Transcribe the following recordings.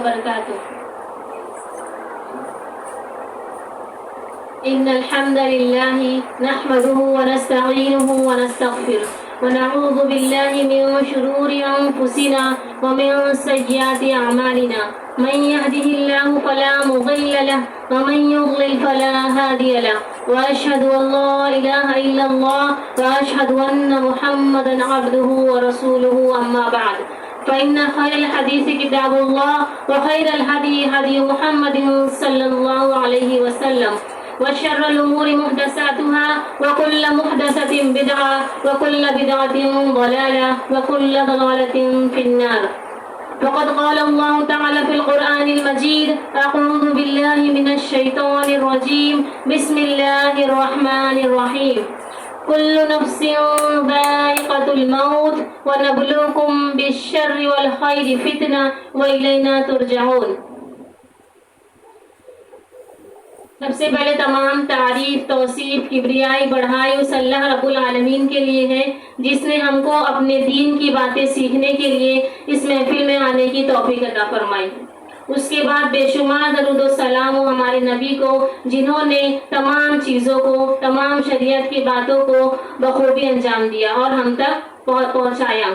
وبركاته. إن الحمد لله نحمده ونستعينه ونستغفره ونعوذ بالله من شرور أنفسنا ومن سيئات أعمالنا. من يهده الله فلا مضل له ومن يضلل فلا هادي له وأشهد أن لا إله إلا الله وأشهد أن محمدا عبده ورسوله. أما بعد فإن خير الحديث كتاب الله وخير الهدي هدي محمد صلى الله عليه وسلم وشر الأمور محدثاتها وكل محدثة بدعة وكل بدعة ضلالة وكل ضلالة في النار. فقد قال الله تعالى في القرآن المجيد: أعوذ بالله من الشيطان الرجيم، بسم الله الرحمن الرحيم. كل نفس ذائقة الموت ونبلوكم بالشر والخير فتنة وإلينا ترجعون. سب سے پہلے تمام تعریف، توصیف، کبریائی، بڑھائی اس اللہ رب العالمین کے لیے ہے جس نے ہم کو اپنے دین کی باتیں سیکھنے کے لیے اس محفل میں آنے کی توفیق عطا فرمائی. اس کے بعد بے شمار درود و سلام ہو ہمارے نبی کو جنہوں نے تمام چیزوں کو، تمام شریعت کی باتوں کو بخوبی انجام دیا اور ہم تک پہنچایا.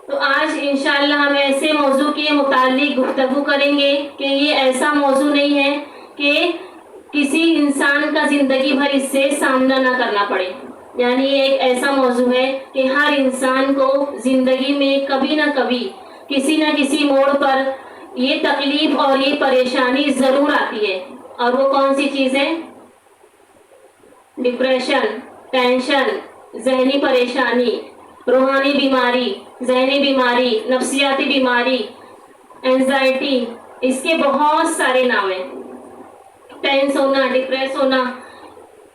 تو آج انشاءاللہ ہم ایسے موضوع کے متعلق گفتگو کریں گے کہ یہ ایسا موضوع نہیں ہے کہ کسی انسان کا زندگی بھر اس سے سامنا نہ کرنا پڑے. یعنی یہ ایک ایسا موضوع ہے کہ ہر انسان کو زندگی میں کبھی نہ کبھی کسی نہ کسی موڑ پر یہ تکلیف اور یہ پریشانی ضرور آتی ہے. اور وہ کون سی چیز ہے؟ ڈپریشن، ٹینشن، ذہنی پریشانی، روحانی بیماری، ذہنی بیماری، نفسیاتی بیماری، اینزائٹی، اس کے بہت سارے نام ہیں. ٹینس ہونا، ڈپریس ہونا،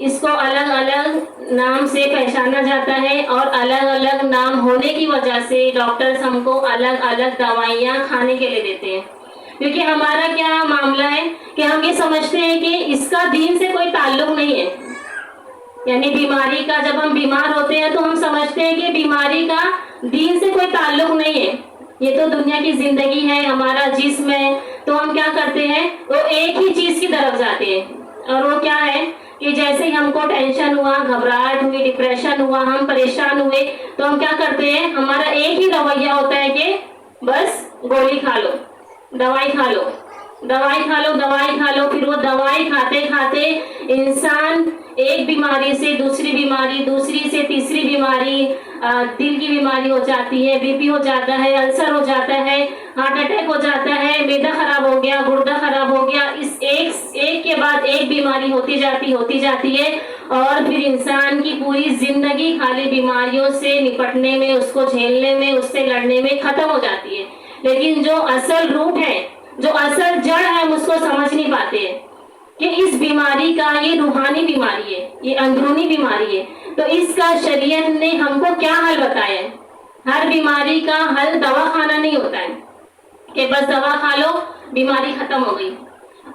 اس کو الگ الگ نام سے پہچانا جاتا ہے اور الگ الگ نام ہونے کی وجہ سے ڈاکٹرز ہم کو الگ الگ دوائیاں کھانے کے لیے دیتے ہیں. کیونکہ ہمارا کیا معاملہ ہے کہ ہم یہ سمجھتے ہیں کہ اس کا دین سے کوئی تعلق نہیں ہے. یعنی بیماری کا، جب ہم بیمار ہوتے ہیں تو ہم سمجھتے ہیں کہ بیماری کا دین سے کوئی تعلق نہیں ہے، یہ تو دنیا کی زندگی ہے، ہمارا جسم ہے. تو ہم کیا کرتے ہیں؟ وہ ایک ہی چیز کی طرف جاتے ہیں اور وہ کیا ہے کہ جیسے ہی ہم کو ٹینشن ہوا، گھبراہٹ ہوئی، ڈپریشن ہوا، ہم پریشان ہوئے تو ہم کیا کرتے ہیں؟ ہمارا ایک ہی رویہ ہوتا ہے کہ بس گولی کھا لو، دوائی کھا لو، دوائی کھا لو، دوائی کھا لو. پھر وہ دوائی کھاتے کھاتے انسان ایک بیماری سے دوسری بیماری، دوسری سے تیسری بیماری، دل کی بیماری ہو جاتی ہے، بی پی ہو جاتا ہے، السر ہو جاتا ہے، ہارٹ اٹیک ہو جاتا ہے، معدہ خراب ہو گیا، گردہ خراب ہو گیا. اس ایک کے بعد ایک بیماری ہوتی جاتی ہے اور پھر انسان کی پوری زندگی خالی بیماریوں سے نپٹنے میں، اس کو جھیلنے میں، اس سے لڑنے میں ختم ہو جاتی ہے. لیکن جو اصل روٹ ہے، جو اصل جڑ ہے، ہم اس کو سمجھ نہیں پاتے ہیں کہ اس بیماری کا یہ روحانی بیماری ہے، یہ اندرونی بیماری ہے. تو اس کا شریعت نے ہم کو کیا حل بتایا ہے؟ ہر بیماری کا حل دوا کھانا نہیں ہوتا ہے کہ بس دوا کھا لو بیماری ختم ہو گئی.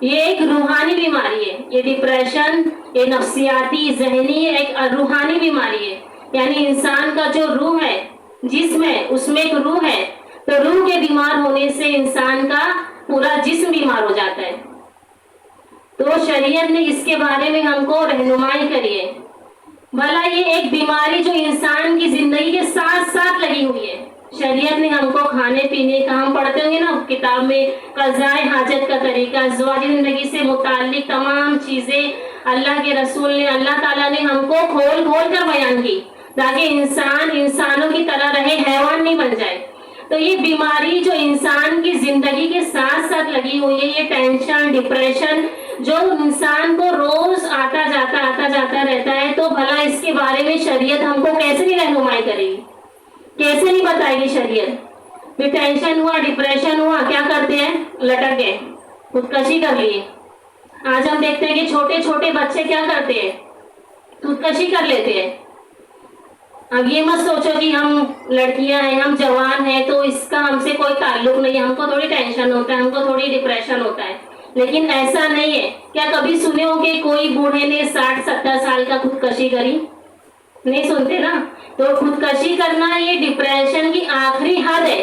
یہ ایک روحانی بیماری ہے. یہ ڈپریشن، یہ نفسیاتی، ذہنی ایک روحانی بیماری ہے. یعنی انسان کا جو روح ہے، جسم ہے، اس میں ایک روح ہے. تو روح کے بیمار ہونے سے انسان کا پورا جسم بیمار ہو جاتا ہے. تو شریعت نے اس کے بارے میں ہم کو رہنمائی کری ہے. بھلا یہ ایک بیماری جو انسان کی زندگی کے ساتھ ساتھ لگی ہوئی ہے، شریعت نے ہم کو کھانے پینے کا، ہم پڑھتے ہوں گے نا کتاب میں، قضاء حاجت کا طریقہ، ازواجی زندگی سے متعلق تمام چیزیں اللہ کے رسول نے، اللہ تعالیٰ نے ہم کو کھول کھول کر بیان کی تاکہ انسان انسانوں کی طرح رہے، حیوان نہیں بن جائے. تو یہ بیماری جو انسان کی زندگی کے ساتھ ساتھ لگی ہوئی ہے، یہ ٹینشن، ڈپریشن جو انسان کو روز آتا جاتا رہتا ہے، تو بھلا اس کے بارے میں شریعت ہم کو کیسے نہیں رہنمائی کرے گی، کیسے نہیں بتائے گی شریعت؟ پھر ٹینشن ہوا، ڈپریشن ہوا، کیا کرتے ہیں؟ لٹک گئے، خودکشی کر لیے. آج ہم دیکھتے ہیں کہ چھوٹے چھوٹے بچے کیا کرتے ہیں؟ خودکشی کر لیتے ہیں. اب یہ مت سوچو کہ ہم لڑکیاں ہیں، ہم جوان ہیں تو اس کا ہم سے کوئی تعلق نہیں ہے، ہم کو تھوڑی ٹینشن ہوتا ہے، ہم کو تھوڑی ڈپریشن ہوتا ہے. لیکن ایسا نہیں ہے. کیا کبھی سنے ہو کہ کوئی بوڑھے نے 60-70 سال کا خودکشی کری؟ نہیں سنتے نا. تو خودکشی کرنا یہ ڈپریشن کی آخری حد ہے.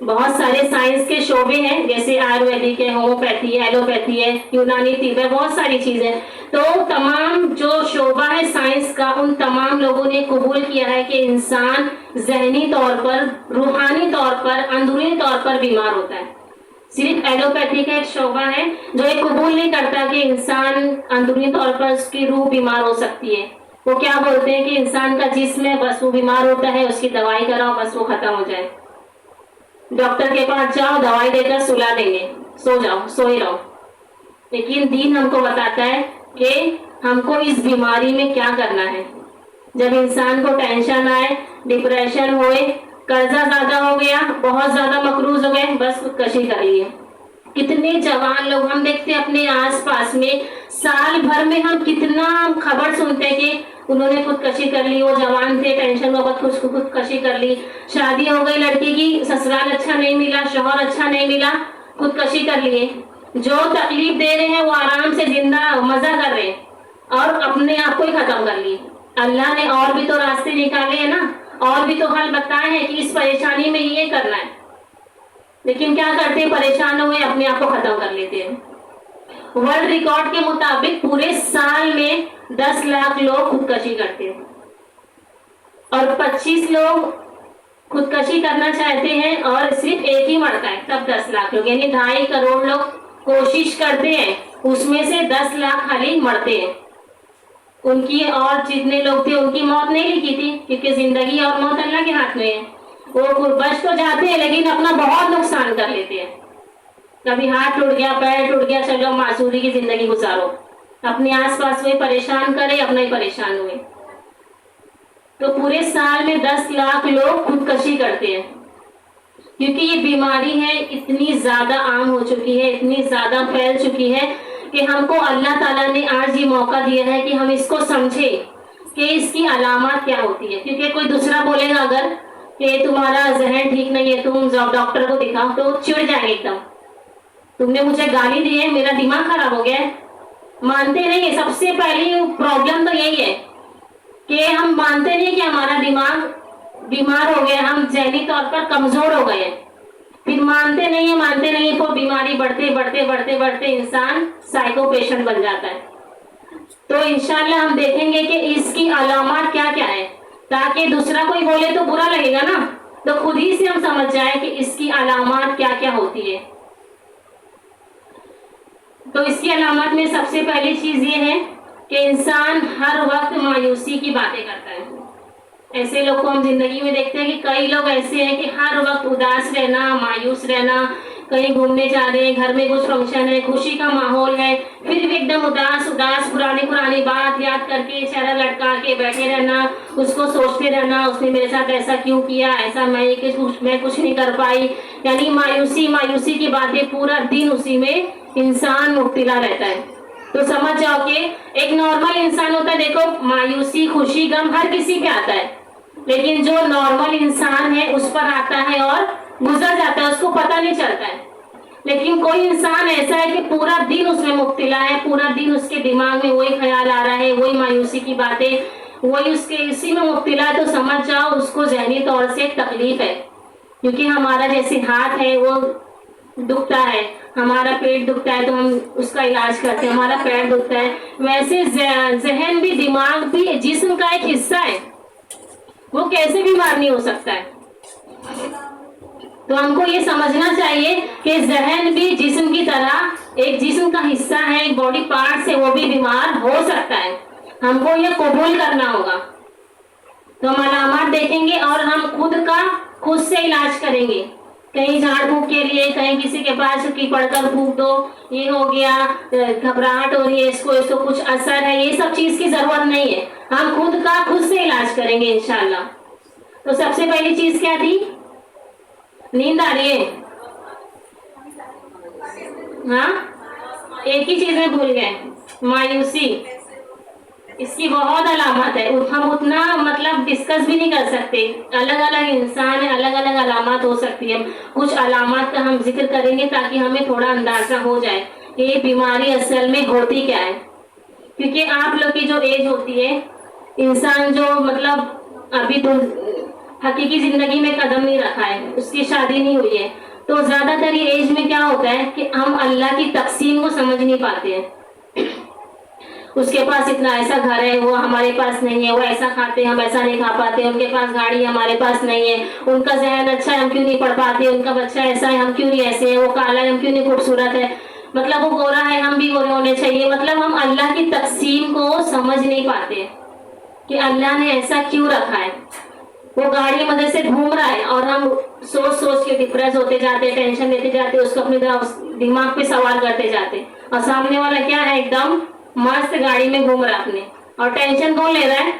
بہت سارے سائنس کے شعبے ہیں، جیسے آیورویدک ہے، ہومیوپیتھی ہے، ایلوپیتھی ہے، یونانی طب ہے، بہت ساری چیزیں. تو تمام جو شعبہ ہے سائنس کا، ان تمام لوگوں نے قبول کیا ہے کہ انسان ذہنی طور پر، روحانی طور پر، اندرونی طور پر بیمار ہوتا ہے. صرف ایلوپیتھی کا ایک شعبہ ہے جو یہ قبول نہیں کرتا کہ انسان اندرونی طور پر اس کی روح بیمار ہو سکتی ہے. وہ کیا بولتے ہیں کہ انسان کا جسم ہے، بس وہ بیمار ہوتا ہے، اس کی دوائی کراؤ، بس وہ ختم ہو جائے. ڈاکٹر کے پاس جاؤ، دوائی دے کر سلا دیں گے، سو جاؤ، سو ہی رہو. لیکن دین ہم کو بتاتا ہے کہ ہم کو اس بیماری میں کیا کرنا ہے. جب انسان کو ٹینشن آئے، ڈپریشن ہوئے، قرضہ زیادہ ہو گیا، بہت زیادہ مقروض ہو گئے، بس خودکشی کر لیے. کتنے جوان لوگ ہم دیکھتے ہیں اپنے آس پاس میں، سال بھر میں ہم کتنا خبر سنتے ہیں کہ انہوں نے خودکشی کر لی. وہ جوان تھے، ٹینشن ہو کر خودکشی کر لی. شادی ہو گئی لڑکی کی، سسرال اچھا نہیں ملا، شوہر اچھا نہیں ملا، خودکشی کر لیے. جو تکلیف دے رہے ہیں وہ آرام سے زندہ مزہ کر رہے ہیں اور اپنے آپ کو ہی ختم کر لیے. اللہ نے اور بھی تو راستے نکالے ہیں نا، اور بھی تو حل بتائے ہیں کہ اس پریشانی میں یہ کرنا ہے. لیکن کیا کرتے ہیں، پریشان ہوئے اپنے آپ کو ختم کر لیتے ہیں. ورلڈ ریکارڈ کے مطابق پورے سال میں 10 لاکھ لوگ خودکشی کرتے ہیں اور 25 لوگ خودکشی کرنا چاہتے ہیں اور صرف ایک ہی مرتا ہے. تب 10 لاکھ لوگ، یعنی 2.5 کروڑ لوگ کوشش کرتے ہیں، اس میں سے 10 لاکھ خالی مرتے ہیں. ان کی اور جتنے لوگ تھے ان کی موت نہیں لکھی تھی، کیونکہ زندگی اور موت اللہ کے ہاتھ میں ہے. وہ بچ تو جاتے ہیں لیکن اپنا بہت نقصان کر لیتے ہیں. کبھی ہاتھ ٹوٹ گیا، پیر ٹوٹ گیا، چلو معصوری کی زندگی گزارو، اپنے آس پاس کوئی پریشان کرے، اپنا ہی پریشان ہوئے. تو پورے سال میں 10 لاکھ لوگ خودکشی کرتے ہیں، کیونکہ یہ بیماری ہے اتنی زیادہ عام ہو چکی ہے، اتنی زیادہ پھیل چکی ہے کہ ہم کو اللہ تعالیٰ نے آج یہ موقع دیا ہے کہ ہم اس کو سمجھے کہ اس کی علامات کیا ہوتی ہے. کیونکہ کوئی دوسرا بولے گا اگر کہ تمہارا ذہن ٹھیک نہیں ہے، تم جاؤ ڈاکٹر کو دکھاؤ، تو چڑ جائیں گے ایک دم. تم نے مجھے گالی دی ہے، میرا دماغ خراب ہو گیا ہے. مانتے نہیں ہے. سب سے پہلی پرابلم تو یہی ہے کہ ہم مانتے نہیں کہ ہمارا دماغ بیمار ہو گیا، ہم ذہنی طور پر کمزور ہو گئے. پھر مانتے نہیں ہیں، تو بیماری بڑھتے بڑھتے بڑھتے بڑھتے انسان سائیکو پیشنٹ بن جاتا ہے. تو انشاءاللہ ہم دیکھیں گے کہ اس کی علامات کیا کیا ہے، تاکہ دوسرا کوئی بولے تو برا لگے گا نا، تو خود ہی سے ہم سمجھ جائیں کہ اس کی علامات کیا کیا ہوتی ہے. تو اس کی علامات میں سب سے پہلی چیز یہ ہے کہ انسان ہر وقت مایوسی کی باتیں کرتا ہے. ایسے لوگ کو ہم زندگی میں دیکھتے ہیں کہ کئی لوگ ایسے ہیں کہ ہر وقت اداس رہنا، مایوس رہنا. کہیں گھومنے جا رہے ہیں، گھر میں کچھ فنکشن ہے، خوشی کا ماحول ہے، پھر بھی ایک دم اداس پرانی بات یاد کر کے چہرہ لٹکا کے بیٹھے رہنا، اس کو سوچتے رہنا اس نے میرے ساتھ ایسا کیوں کیا، ایسا میں کچھ نہیں کر پائی. یعنی مایوسی کی باتیں، پورا دن اسی میں انسان مبتلا رہتا ہے. تو سمجھ جاؤ کہ ایک نارمل انسان ہوتا ہے، دیکھو مایوسی، خوشی، غم ہر کسی پہ آتا ہے، لیکن جو نارمل انسان ہے اس پر آتا ہے اور گزر جاتا ہے، اس کو پتہ نہیں چلتا ہے. لیکن کوئی انسان ایسا ہے کہ پورا دن اس میں مبتلا ہے، پورا دن اس کے دماغ میں وہی خیال آ رہا ہے، وہی مایوسی کی باتیں، وہی اسی میں مبتلا ہے. تو سمجھ جاؤ اس کو ذہنی طور سے ایک تکلیف ہے. کیونکہ ہمارا جیسے ہاتھ ہے وہ دکھتا ہے، ہمارا پیٹ دکھتا ہے تو ہم اس کا علاج کرتے ہیں، ہمارا پیر دکھتا ہے، ویسے ذہن بھی، دماغ بھی جسم کا ایک حصہ ہے، وہ کیسے بیمار نہیں ہو سکتا ہے. تو ہم کو یہ سمجھنا چاہیے کہ ذہن بھی جسم کی طرح ایک جسم کا حصہ ہے، ایک باڈی پارٹ سے، وہ بھی بیمار ہو سکتا ہے. ہم کو یہ قبول کرنا ہوگا. تو ہم علامات دیکھیں گے اور ہم خود سے علاج کریں گے. کہیں جھاڑ پھونک کے لیے، کہیں کسی کے پاس کی پڑھ کر پھونک دو، یہ ہو گیا، گھبراہٹ ہو رہی ہے، اس کو کچھ اثر ہے، یہ سب چیز کی ضرورت نہیں ہے. ہم خود سے علاج کریں گے انشاءاللہ. تو سب سے پہلی چیز کیا تھی؟ نیند آ رہی ہے؟ ہاں، ایک ہی چیز میں بھول گئے، مایوسی. اس کی بہت علامات ہے، ہم اتنا مطلب ڈسکس بھی نہیں کر سکتے. الگ الگ انسان ہے، الگ الگ علامات ہو سکتی ہے. کچھ علامات کا ہم ذکر کریں گے تاکہ ہمیں تھوڑا اندازہ ہو جائے کہ یہ بیماری اصل میں ہوتی کیا ہے. کیونکہ آپ لوگ کی جو ایج ہوتی ہے، انسان جو مطلب ابھی تو حقیقی زندگی میں قدم نہیں رکھا ہے, اس کی شادی نہیں ہوئی ہے, تو زیادہ تر یہ ایج میں کیا ہوتا ہے کہ ہم اللہ کی تقسیم کو سمجھ نہیں پاتے ہیں. اس کے پاس اتنا ایسا گھر ہے, وہ ہمارے پاس نہیں ہے, وہ ایسا کھاتے ہم ایسا نہیں کھا پاتے, ان کے پاس گاڑی ہمارے پاس نہیں ہے, ان کا ذہن اچھا ہے ہم کیوں نہیں پڑھ پاتے, ان کا بچہ ایسا ہے ہم کیوں نہیں ایسے ہیں, وہ کالا ہے ہم کیوں نہیں خوبصورت ہے, مطلب وہ گورا ہے ہم بھی گورے ہونے چاہیے. مطلب ہم اللہ کی تقسیم کو سمجھ نہیں پاتے کہ اللہ نے ایسا کیوں رکھا ہے. وہ گاڑی مدد سے گھوم رہا ہے اور ہم سوچ سوچ کے ڈپریس ہوتے جاتے, ٹینشن لیتے جاتے, اس کو اپنے دماغ پہ سوال کرتے جاتے, اور سامنے والا کیا ہے ایک دم مست گاڑی میں گھوم رہا اپنے, اور ٹینشن کون لے رہا ہے,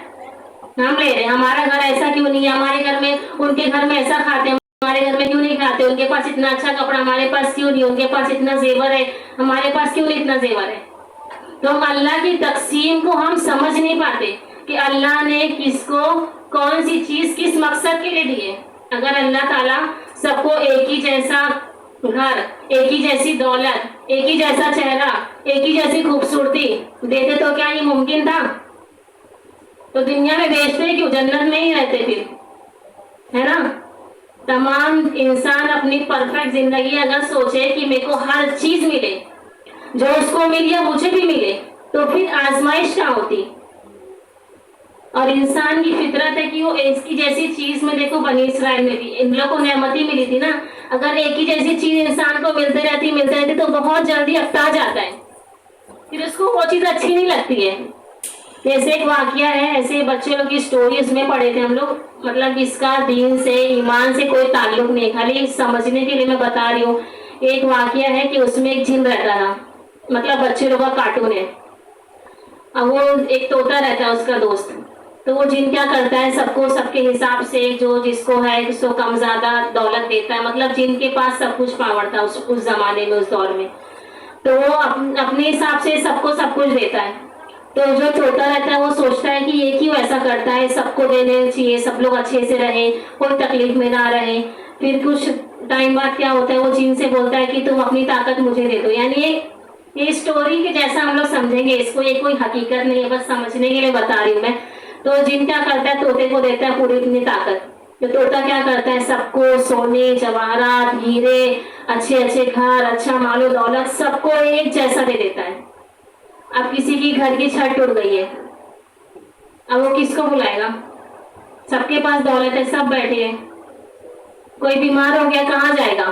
ہم لے رہے ہیں. ہمارا گھر ایسا کیوں نہیں ہے, ہمارے گھر میں ان کے گھر میں ایسا کھاتے ہیں, ہمارے گھر میں کیوں نہیں کھاتے, ان کے پاس اتنا اچھا کپڑا ہمارے پاس کیوں نہیں, ان کے پاس اتنا زیور ہے ہمارے پاس کیوں نہیں اتنا زیور ہے. تو ہم اللہ کی تقسیم کو ہم سمجھ نہیں پاتے کہ اللہ نے کس کو کون سی چیز کس مقصد کے لیے دی ہے. اگر اللہ تعالیٰ سب کو ایک ہی جیسا گھر, ایک ہی جیسی دولت, ایک ہی جیسا چہرہ, ایک ہی جیسی خوبصورتی دیتے تو کیا یہ ممکن تھا؟ تو دنیا میں بیچتے کیوں, جنت میں ہی رہتے پھر, ہے نا. تمام انسان اپنی پرفیکٹ زندگی اگر سوچے کہ میرے کو ہر چیز ملے, جو اس کو ملی ہے مجھے بھی ملے, تو پھر آزمائش کیا ہوتی. اور انسان کی فطرت ہے کہ وہ ایک کی جیسی چیز میں, دیکھو بنی اسرائیل میں بھی ان لوگوں کو نعمت ہی ملی تھی نا, اگر ایک ہی جیسی چیز انسان کو ملتے رہتی تو بہت جلدی اکتا جاتا ہے, پھر اس کو وہ چیز اچھی نہیں لگتی ہے. جیسے ایک واقعہ ہے, ایسے بچے لوگ کی اسٹوری اس میں پڑھے تھے ہم لوگ, مطلب اس کا دین سے ایمان سے کوئی تعلق نہیں, خالی سمجھنے کے لیے میں بتا رہی ہوں. ایک واقعہ ہے کہ اس میں ایک جن رہتا تھا, مطلب بچے لوگ کا کارٹون ہے. اب وہ ایک طوطا رہتا ہے اس کا دوست, تو وہ جن کیا کرتا ہے سب کو سب کے حساب سے جو جس کو ہے اس کو کم زیادہ دولت دیتا ہے, مطلب جن کے پاس سب کچھ پاور تھا اس زمانے میں, اس دور میں, تو وہ اپنے حساب سے سب کو سب کچھ دیتا ہے. تو جو چھوٹا رہتا ہے وہ سوچتا ہے کہ یہ کیوں ایسا کرتا ہے, سب کو دینے چاہیے, سب لوگ اچھے سے رہیں, کوئی تکلیف میں نہ رہے. پھر کچھ ٹائم بعد کیا ہوتا ہے, وہ جن سے بولتا ہے کہ تم اپنی طاقت مجھے دے دو. یعنی یہ اسٹوری کے جیسا ہم لوگ سمجھیں گے اس کو, یہ کوئی حقیقت نہیں ہے, بس سمجھنے کے لیے بتا رہی ہوں میں. تو جن کیا کرتا ہے طوطے کو دیتا ہے پوری اپنی طاقت. تو طوطا کیا کرتا ہے سب کو سونے جواہرات ہیرے اچھے اچھے گھر اچھا مال و دولت سب کو ایک جیسا دے دیتا ہے. اب کسی کی گھر کی چھت ٹوٹ گئی ہے, اب وہ کس کو بلائے گا, سب کے پاس دولت ہے سب بیٹھے ہیں, کوئی بیمار ہو گیا کہاں جائے گا.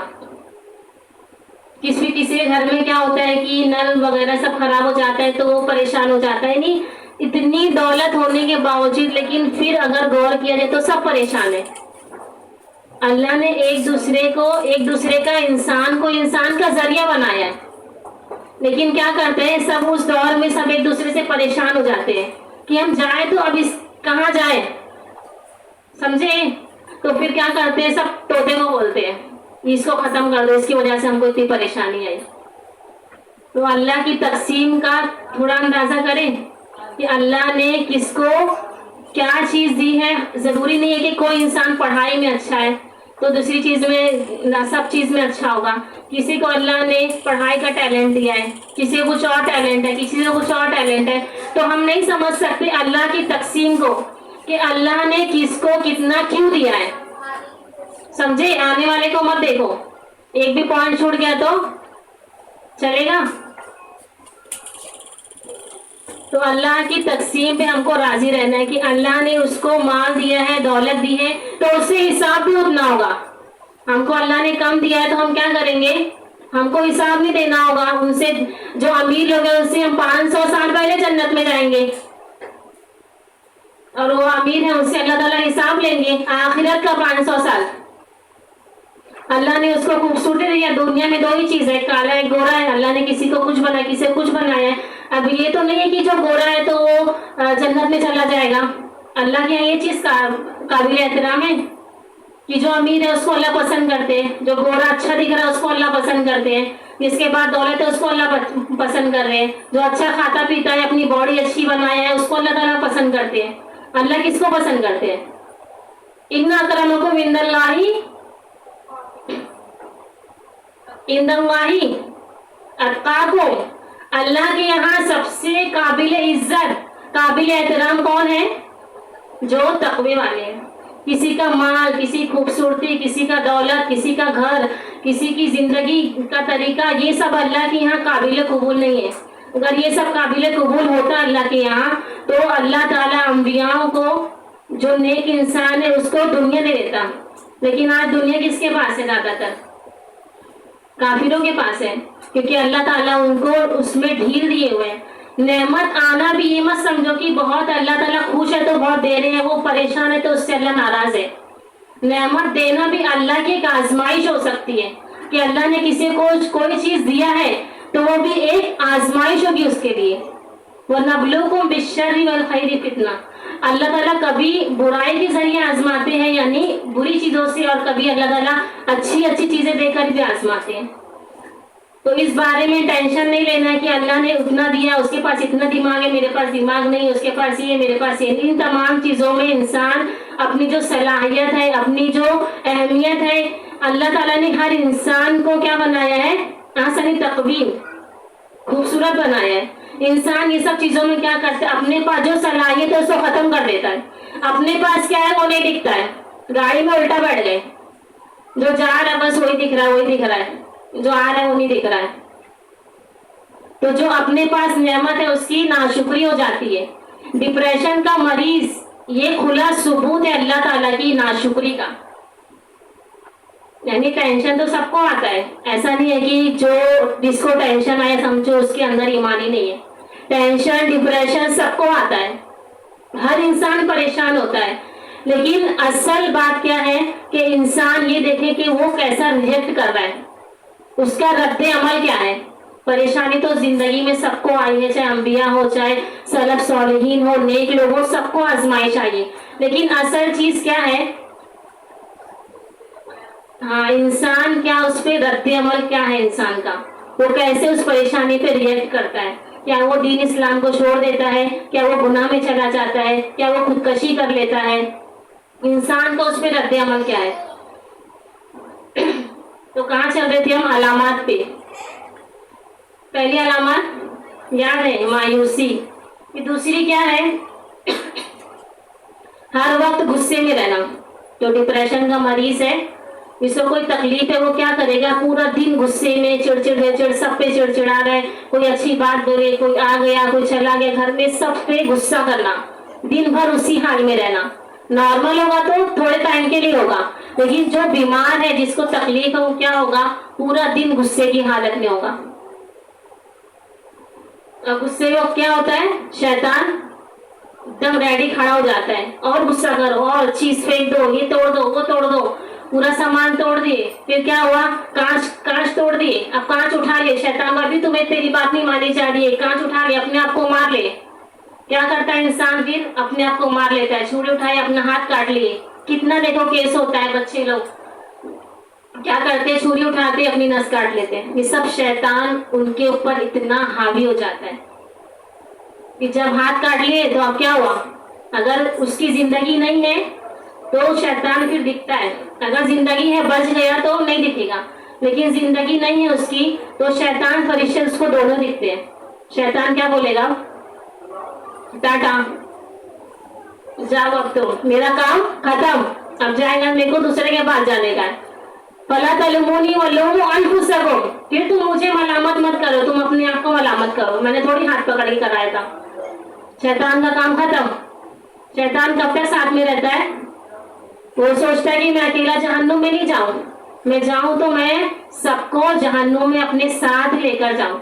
کسی کے گھر میں کیا ہوتا ہے کہ نل وغیرہ سب خراب ہو جاتا ہے تو وہ پریشان ہو جاتا ہے. نہیں اتنی دولت ہونے کے باوجود لیکن پھر اگر غور کیا جائے تو سب پریشان ہے. اللہ نے ایک دوسرے کا انسان کو انسان کا ذریعہ بنایا ہے, لیکن کیا کرتے ہیں سب اس دور میں سب ایک دوسرے سے پریشان ہو جاتے ہیں کہ ہم جائیں تو اب کہاں جائیں, سمجھے. تو پھر کیا کرتے ہیں سب طوطے کو بولتے ہیں اس کو ختم کر دو, اس کی وجہ سے ہم کو اتنی پریشانی آئی. تو اللہ کی تقسیم کا تھوڑا اندازہ کریں کہ اللہ نے کس کو کیا چیز دی ہے. ضروری نہیں ہے کہ کوئی انسان پڑھائی میں اچھا ہے تو دوسری چیز میں سب چیز میں اچھا ہوگا. کسی کو اللہ نے پڑھائی کا ٹیلنٹ دیا ہے, کسی کو کچھ اور ٹیلنٹ ہے, کسی کو کچھ اور ٹیلنٹ ہے. تو ہم نہیں سمجھ سکتے اللہ کی تقسیم کو کہ اللہ نے کس کو کتنا کیوں دیا ہے. سمجھے, آنے والے کو مت دیکھو, ایک بھی پوائنٹ چھوٹ گیا تو چلے گا. تو اللہ کی تقسیم پہ ہم کو راضی رہنا ہے کہ اللہ نے اس کو مال دیا ہے دولت دی ہے تو اس سے حساب بھی اتنا ہوگا. ہم کو اللہ نے کم دیا ہے تو ہم کیا کریں گے, ہم کو حساب نہیں دینا ہوگا. ان سے جو امیر لوگ ہیں ان سے ہم 500 سال پہلے جنت میں جائیں گے, اور وہ امیر ہیں ان سے اللہ تعالیٰ حساب لیں گے آخرت کا 500 سال. اللہ نے اس کو خوبصورتی دی ہے. دنیا میں 2 ہی چیز ہے, کالا ہے گورا ہے. اللہ نے کسی کو کچھ بنایا کسی کو کچھ بنایا ہے. اب یہ تو نہیں ہے کہ جو گورا ہے تو وہ جنت میں چلا جائے گا. اللہ کے یہاں یہ چیز قابل احترام ہے کہ جو امیر ہے اس کو اللہ پسند کرتے ہیں, جو گورا اچھا دکھ رہا ہے اس کو اللہ پسند کرتے ہیں, جس کے بعد دولت ہے اس کو اللہ پسند کر رہے ہیں, جو اچھا کھاتا پیتا ہے اپنی باڈی اچھی بنایا ہے اس کو اللہ تعالیٰ پسند کرتے ہیں. اللہ کس کو پسند کرتے ہیں, ان اکرمکم عند اللہ اتقاکم. اللہ کے یہاں سب سے قابل عزت قابل احترام کون ہے, جو تقوی والے ہیں. کسی کا مال، کسی کی خوبصورتی، کسی کا دولت، کسی کا گھر، کسی کی زندگی کا طریقہ، یہ سب اللہ کے یہاں قابل قبول نہیں ہے. اگر یہ سب قابل قبول ہوتا اللہ کے یہاں تو اللہ تعالیٰ انبیاءوں کو، جو نیک انسان ہے اس کو دنیا دے دیتا. لیکن آج دنیا کس کے پاس ہے؟ زیادہ تر کافروں کے پاس ہے، کیونکہ اللہ تعالیٰ ان کو اس میں ڈھیل دیے ہوئے ہیں. نعمت آنا بھی یہ مت سمجھو کہ بہت اللہ تعالیٰ خوش ہے تو بہت دے رہے ہیں، وہ پریشان ہے تو اس سے اللہ ناراض ہے. نعمت دینا بھی اللہ کی ایک آزمائش ہو سکتی ہے کہ اللہ نے کسی کو کوئی چیز دیا ہے تو وہ بھی ایک آزمائش ہوگی اس کے لیے. وَنَبْلُوكُمْ بِالشَّرِّ وَالْخَيْرِ فِتْنَةً. اللہ تعالیٰ کبھی برائی کے ذریعے آزماتے ہیں، یعنی بری چیزوں سے، اور کبھی اللہ تعالیٰ اچھی اچھی چیزیں دے کر بھی آزماتے ہیں. تو اس بارے میں ٹینشن نہیں لینا ہے کہ اللہ نے اتنا دیا، اس کے پاس اتنا دماغ ہے، میرے پاس دماغ نہیں، اس کے پاس یہ، میرے پاس یہ. ان تمام چیزوں میں انسان اپنی جو صلاحیت ہے، اپنی جو اہمیت ہے، اللہ تعالیٰ نے ہر انسان کو کیا بنایا ہے؟ احسن تقویم، خوبصورت بنایا ہے. انسان یہ سب چیزوں میں کیا کرتا ہے؟ اپنے پاس جو صلاحیت ہے اس کو ختم کر دیتا ہے. اپنے پاس کیا ہے وہ نہیں دکھتا ہے. گاڑی میں الٹا بیٹھ گئے، جو جا رہا ہے بس وہی دکھ رہا ہے، وہی دکھ رہا ہے، جو آ رہا ہے وہ نہیں دکھ رہا ہے. تو جو اپنے پاس نعمت ہے اس کی ناشکری ہو جاتی ہے. ڈپریشن کا مریض یہ کھلا ثبوت ہے اللہ تعالیٰ کی ناشکری کا. یعنی ٹینشن تو سب کو آتا ہے، ایسا نہیں ہے کہ جس کو ٹینشن آئے سمجھو اس کے اندر ایمان ہی نہیں ہے. ٹینشن، ڈپریشن سب کو آتا ہے، ہر انسان پریشان ہوتا ہے. لیکن اصل بات کیا ہے کہ انسان یہ دیکھے کہ وہ کیسا ریئیکٹ کر رہا ہے، اس کا رد عمل کیا ہے. پریشانی تو زندگی میں سب کو آئی ہے، چاہے انبیاء ہو، چاہے سلف صالحین ہو، نیک لوگ ہو، سب کو آزمائش آئی. لیکن اصل چیز کیا ہے؟ ہاں، انسان کیا اس پہ رد عمل کیا ہے انسان کا، وہ کیسے اس پریشانی پہ ریئیکٹ کرتا ہے. کیا وہ دین اسلام کو چھوڑ دیتا ہے؟ کیا وہ گناہ میں چلا جاتا ہے؟ کیا وہ خودکشی کر لیتا ہے؟ انسان کا اس پہ رد عمل کیا ہے؟ تو کہاں چل رہے تھے ہم؟ علامات پہ. پہلی علامات یاد ہے؟ مایوسی. یہ دوسری کیا ہے؟ ہر وقت غصے میں رہنا. جو ڈپریشن کا مریض ہے، جس کو کوئی تکلیف ہے، وہ کیا کرے گا؟ پورا دن غصے میں، چڑچڑ، سب پہ چڑچڑا رہا ہے. کوئی اچھی بات بولے، کوئی آ گیا، کوئی چلا گیا، گھر میں سب پہ غصہ کرنا، دن بھر اسی حال میں رہنا. نارمل ہوگا تو تھوڑے ٹائم کے لیے ہوگا، لیکن جو بیمار ہے، جس کو تکلیف ہے، وہ کیا ہوگا؟ پورا دن غصے کی حالت میں ہوگا. اور غصے میں کیا ہوتا ہے؟ شیطان ایک دم ریڈی کھڑا ہو جاتا ہے، اور غصہ کرو، اور چیز پھینک دو، یہ توڑ دو، وہ توڑ دو. پورا سامان توڑ دیے، پھر کیا ہوا؟ کانچ توڑ دیے. اب کانچ اٹھا لے، شیطان ابھی تمہیں تیری بات نہیں مانی جا رہی ہے، کانچ اٹھا لے، اپنے آپ کو مار لے. کیا کرتا ہے انسان؟ پھر اپنے آپ کو مار لیتا ہے. چھری اٹھائے، اپنا ہاتھ کاٹ لیے. کتنا دیکھو کیس ہوتا ہے. بچے لوگ کیا کرتے ہیں؟ چھری اٹھاتے، اپنی نس کاٹ لیتے ہیں. یہ سب شیطان ان کے اوپر اتنا حاوی ہو جاتا ہے کہ جب ہاتھ کاٹ لیے تو اب کیا ہوا؟ اگر اس کی زندگی نہیں ہے تو شیطان پھر دکھتا ہے. اگر زندگی ہے، بچ گیا تو نہیں دکھے گا. لیکن زندگی نہیں ہے اس کی تو شیطان، فرشتے اس کو دونوں دکھتے ہیں. شیطان کیا بولے گا؟ ٹاٹا، جاؤ، اب تو میرا کام ختم، اب جائے گا میرے کو دوسرے کے پاس جانے کا. فَلَا تَلُومُونِي وَلُومُوا أَنفُسَكُمْ. پھر تم مجھے ملامت مت کرو، تم اپنے آپ کو ملامت کرو، میں نے تھوڑی ہاتھ پکڑ کے کرایا تھا. شیطان کا کام ختم. شیطان کب تک ساتھ میں رہتا ہے؟ وہ سوچتا ہے کہ میں اکیلا جہنم میں نہیں جاؤں، میں جاؤں تو میں سب کو جہنم میں اپنے ساتھ لے کر جاؤں.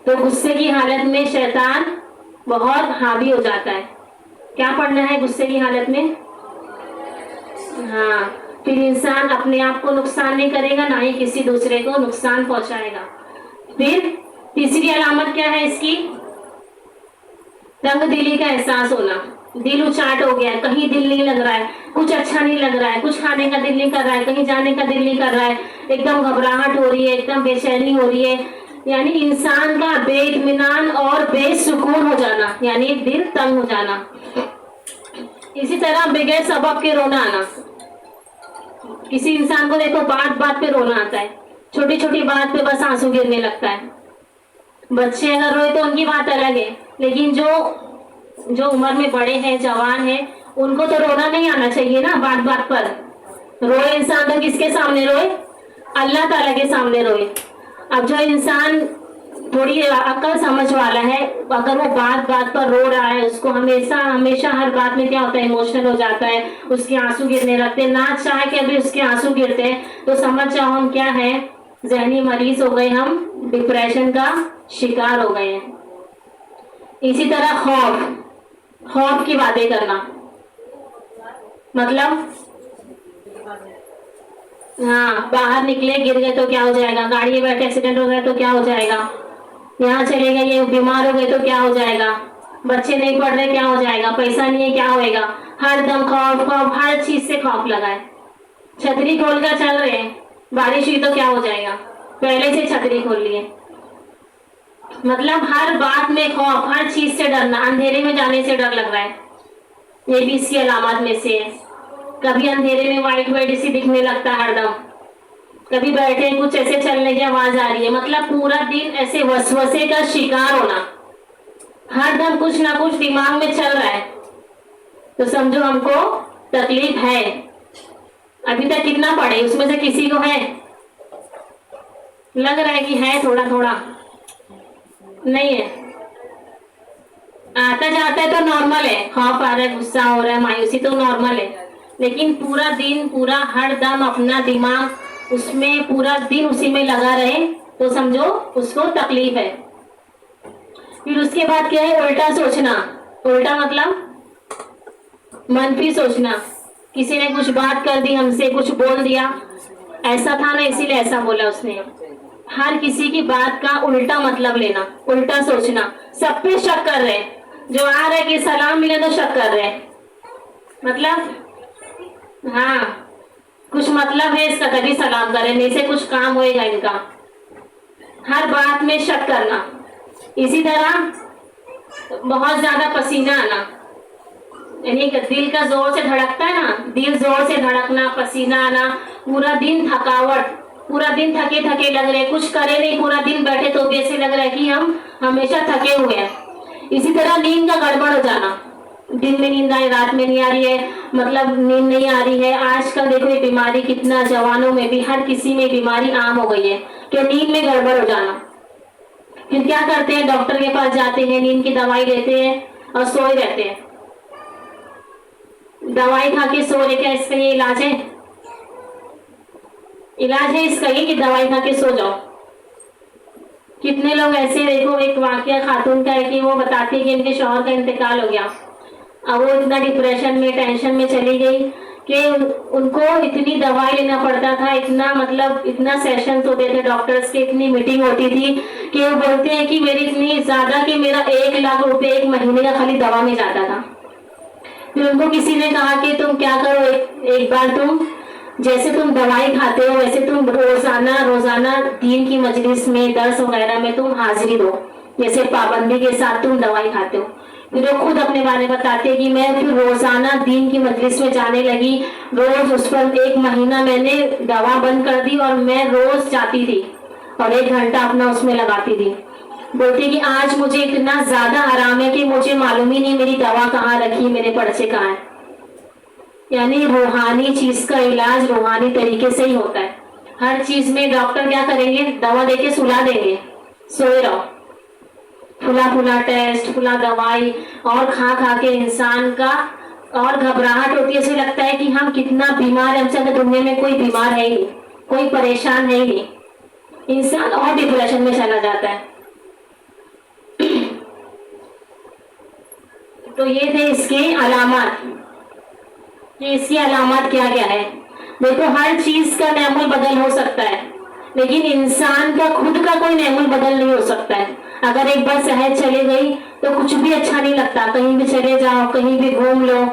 تو غصے کی حالت میں شیطان بہت حاوی ہو جاتا ہے. کیا پڑھنا ہے غصے کی حالت میں؟ ہاں، پھر انسان اپنے آپ کو نقصان نہیں کرے گا، نہ ہی کسی دوسرے کو نقصان پہنچائے گا. پھر تیسری علامت کیا ہے اس کی؟ تنگ دلی کا احساس ہونا. دل اچاٹ ہو گیا ہے، کہیں دل نہیں لگ رہا ہے، کچھ اچھا نہیں لگ رہا ہے، کچھ کھانے کا دل نہیں کر رہا ہے، کہیں جانے کا دل نہیں کر رہا ہے، ایک دم گھبراہٹ ہو رہی ہے، ایک دم بے چینی ہو رہی ہے. یعنی انسان کا بے اطمینان اور بے سکون ہو جانا، یعنی دل تنگ ہو جانا. اسی طرح بغیر سبب کے رونا آنا. کسی انسان کو دیکھو بات بات پہ رونا آتا ہے، چھوٹی چھوٹی بات پہ بس آنسو گرنے لگتا ہے. بچے اگر روئے تو ان کی بات الگ ہے، لیکن جو عمر میں بڑے ہیں، جوان ہیں، ان کو تو رونا نہیں آنا چاہیے نا بات بات پر. روئے انسان تو کس کے سامنے روئے؟ اللہ تعالیٰ کے سامنے روئے. اب جو انسان تھوڑی عقل سمجھ والا ہے, اگر وہ بات بات پر رو رہا ہے, اس کو ہمیشہ ہر بات میں کیا ہوتا ہے, ایموشنل ہو جاتا ہے, اس کے آنسو گرنے لگتے ہیں, نہ چاہے کہ ابھی اس کے آنسو گرتے ہیں تو سمجھ جاؤ ہم کیا ہے, ذہنی مریض ہو گئے, ہم ڈپریشن کا شکار ہو گئے ہیں. اسی طرح خوف کی باتیں کرنا, مطلب ہاں باہر نکلے گر گئے تو کیا ہو جائے گا, گاڑی میں بیٹھے ایکسیڈنٹ ہو گئے تو کیا ہو جائے گا, یہاں چلے گئے یہ بیمار ہو گئے تو کیا ہو جائے گا, بچے نہیں پڑھ رہے کیا ہو جائے گا, پیسہ نہیں ہے کیا ہوئے گا, ہر دم خوف, ہر چیز سے خوف لگا ہے. چھتری کھول کر چل رہے ہیں, بارش ہوئی تو کیا ہو جائے گا, پہلے سے چھتری کھول لیے. مطلب ہر بات میں خوف, ہر چیز سے ڈرنا, اندھیرے میں جانے سے ڈر لگ رہا ہے, یہ بھی اس کی علامات میں سے ہے. کبھی اندھیرے میں وائٹ سی دکھنے لگتا ہے ہر دم, کبھی بیٹھے کچھ ایسے چلنے کی آواز آ رہی ہے, مطلب پورا دن ایسے وسوسے کا شکار ہونا, ہر دم کچھ نہ کچھ دماغ میں چل رہا ہے, تو سمجھو ہم کو تکلیف ہے. ابھی تک کتنا پڑے اس میں سے کسی کو ہے؟ لگ رہا ہے کہ ہے تھوڑا تھوڑا, نہیں ہے, آتا جاتا ہے تو نارمل ہے, خوف آ رہا ہے, غصہ ہو رہا ہے, مایوسی تو نارمل ہے, لیکن پورا دن پورا ہر دم اپنا دماغ اس میں پورا دن اسی میں لگا رہے تو سمجھو اس کو تکلیف ہے. پھر اس کے بعد کیا ہے, الٹا سوچنا. الٹا مطلب منفی سوچنا, کسی نے کچھ بات کر دی, ہم سے کچھ بول دیا, ایسا تھا نا اسی لیے ایسا بولا اس نے, ہر کسی کی بات کا الٹا مطلب لینا, الٹا سوچنا, سب پہ شک کر رہے, جو آ رہے کہ سلام ملے تو شک کر رہے, مطلب ہاں کچھ مطلب ہے اس کا تبھی سلام کرے, میرے سے کچھ کام ہوئے گا ان کا, ہر بات میں شک کرنا. اسی طرح بہت زیادہ پسینہ آنا, یعنی دل کا زور سے دھڑکتا ہے نا, دل زور سے دھڑکنا, پسینہ آنا, پورا دن تھکاوٹ, پورا دن تھکے تھکے لگ رہے, کچھ کرے نہیں, پورا دن بیٹھے تو بھی ایسے لگ رہا ہے کہ ہم ہمیشہ تھکے ہوئے ہیں. اسی طرح نیند کا گڑبڑ ہو جانا, دن میں نیند آئے رات میں نہیں آ رہی ہے, مطلب نیند نہیں آ رہی ہے. آج کل دیکھو یہ بیماری کتنا جوانوں میں بھی, ہر کسی میں بیماری عام ہو گئی ہے کہ نیند میں گڑبڑ ہو جانا. پھر کیا کرتے ہیں, ڈاکٹر کے پاس جاتے ہیں, نیند کی دوائی لیتے ہیں اور سوئے رہتے ہیں. دوائی کھا کے سو رہے, کیا اس کا یہ علاج ہے؟ علاج ہے اس کا یہ کہ دوائی کھا کے سو جاؤ. کتنے لوگ ایسے, دیکھو ایک واقعہ خاتون کا ہے کہ وہ بتاتی ہے کہ ان کے شوہر کا انتقال ہو گیا, اب وہ اتنا ڈپریشن میں ٹینشن میں چلی گئی کہ ان کو اتنی دوائی لینا پڑتا تھا, اتنا مطلب اتنا سیشنز ہوتے تھے ڈاکٹرز کے, اتنی میٹنگ ہوتی تھی کہ وہ بولتے ہیں کہ میری اتنی زیادہ کہ میرا 1,00,000 روپے ایک مہینے کا خالی دوا میں جاتا تھا. پھر ان کو کسی نے کہا کہ تم کیا کرو, ایک بار تم جیسے تم دوائی کھاتے ہو ویسے تم روزانہ دین کی مجلس میں, درس وغیرہ میں تم حاضری دو, جیسے پابندی کے ساتھ تم دوائی کھاتے ہو. پھر وہ خود اپنے بارے میں بتاتے کہ میں پھر روزانہ دین کی مجلس میں جانے لگی, روز اس پر 1 مہینہ میں نے دوا بند کر دی اور میں روز جاتی تھی اور 1 گھنٹہ اپنا اس میں لگاتی تھی. بولتی کہ آج مجھے اتنا زیادہ آرام ہے کہ مجھے معلوم ہی نہیں میری دوا کہاں رکھی, میرے پرچے کہاں ہیں. یعنی روحانی چیز کا علاج روحانی طریقے سے ہی ہوتا ہے. ہر چیز میں ڈاکٹر کیا کریں گے, دوا دے کے سلا دیں گے, سوئے رہو, پھلا ٹیسٹ, پھلا دوائی, اور کھا کھا کے انسان کا اور گھبراہٹ ہوتی ہے, اسے لگتا ہے کہ ہم کتنا بیمار ہیں, ہم سے دنیا میں کوئی بیمار ہے ہی نہیں, کوئی پریشان ہے ہی نہیں, انسان اور ڈپریشن میں چلا جاتا ہے. تو یہ تھے اس کے علامات, کہ اس کی علامات کیا کیا ہے. دیکھو ہر چیز کا نعم البدل ہو سکتا ہے, لیکن انسان کا خود کا کوئی نعم البدل نہیں ہو سکتا ہے. اگر ایک بار صحت چلی گئی تو کچھ بھی اچھا نہیں لگتا, کہیں بھی چلے جاؤ, کہیں بھی گھوم لو,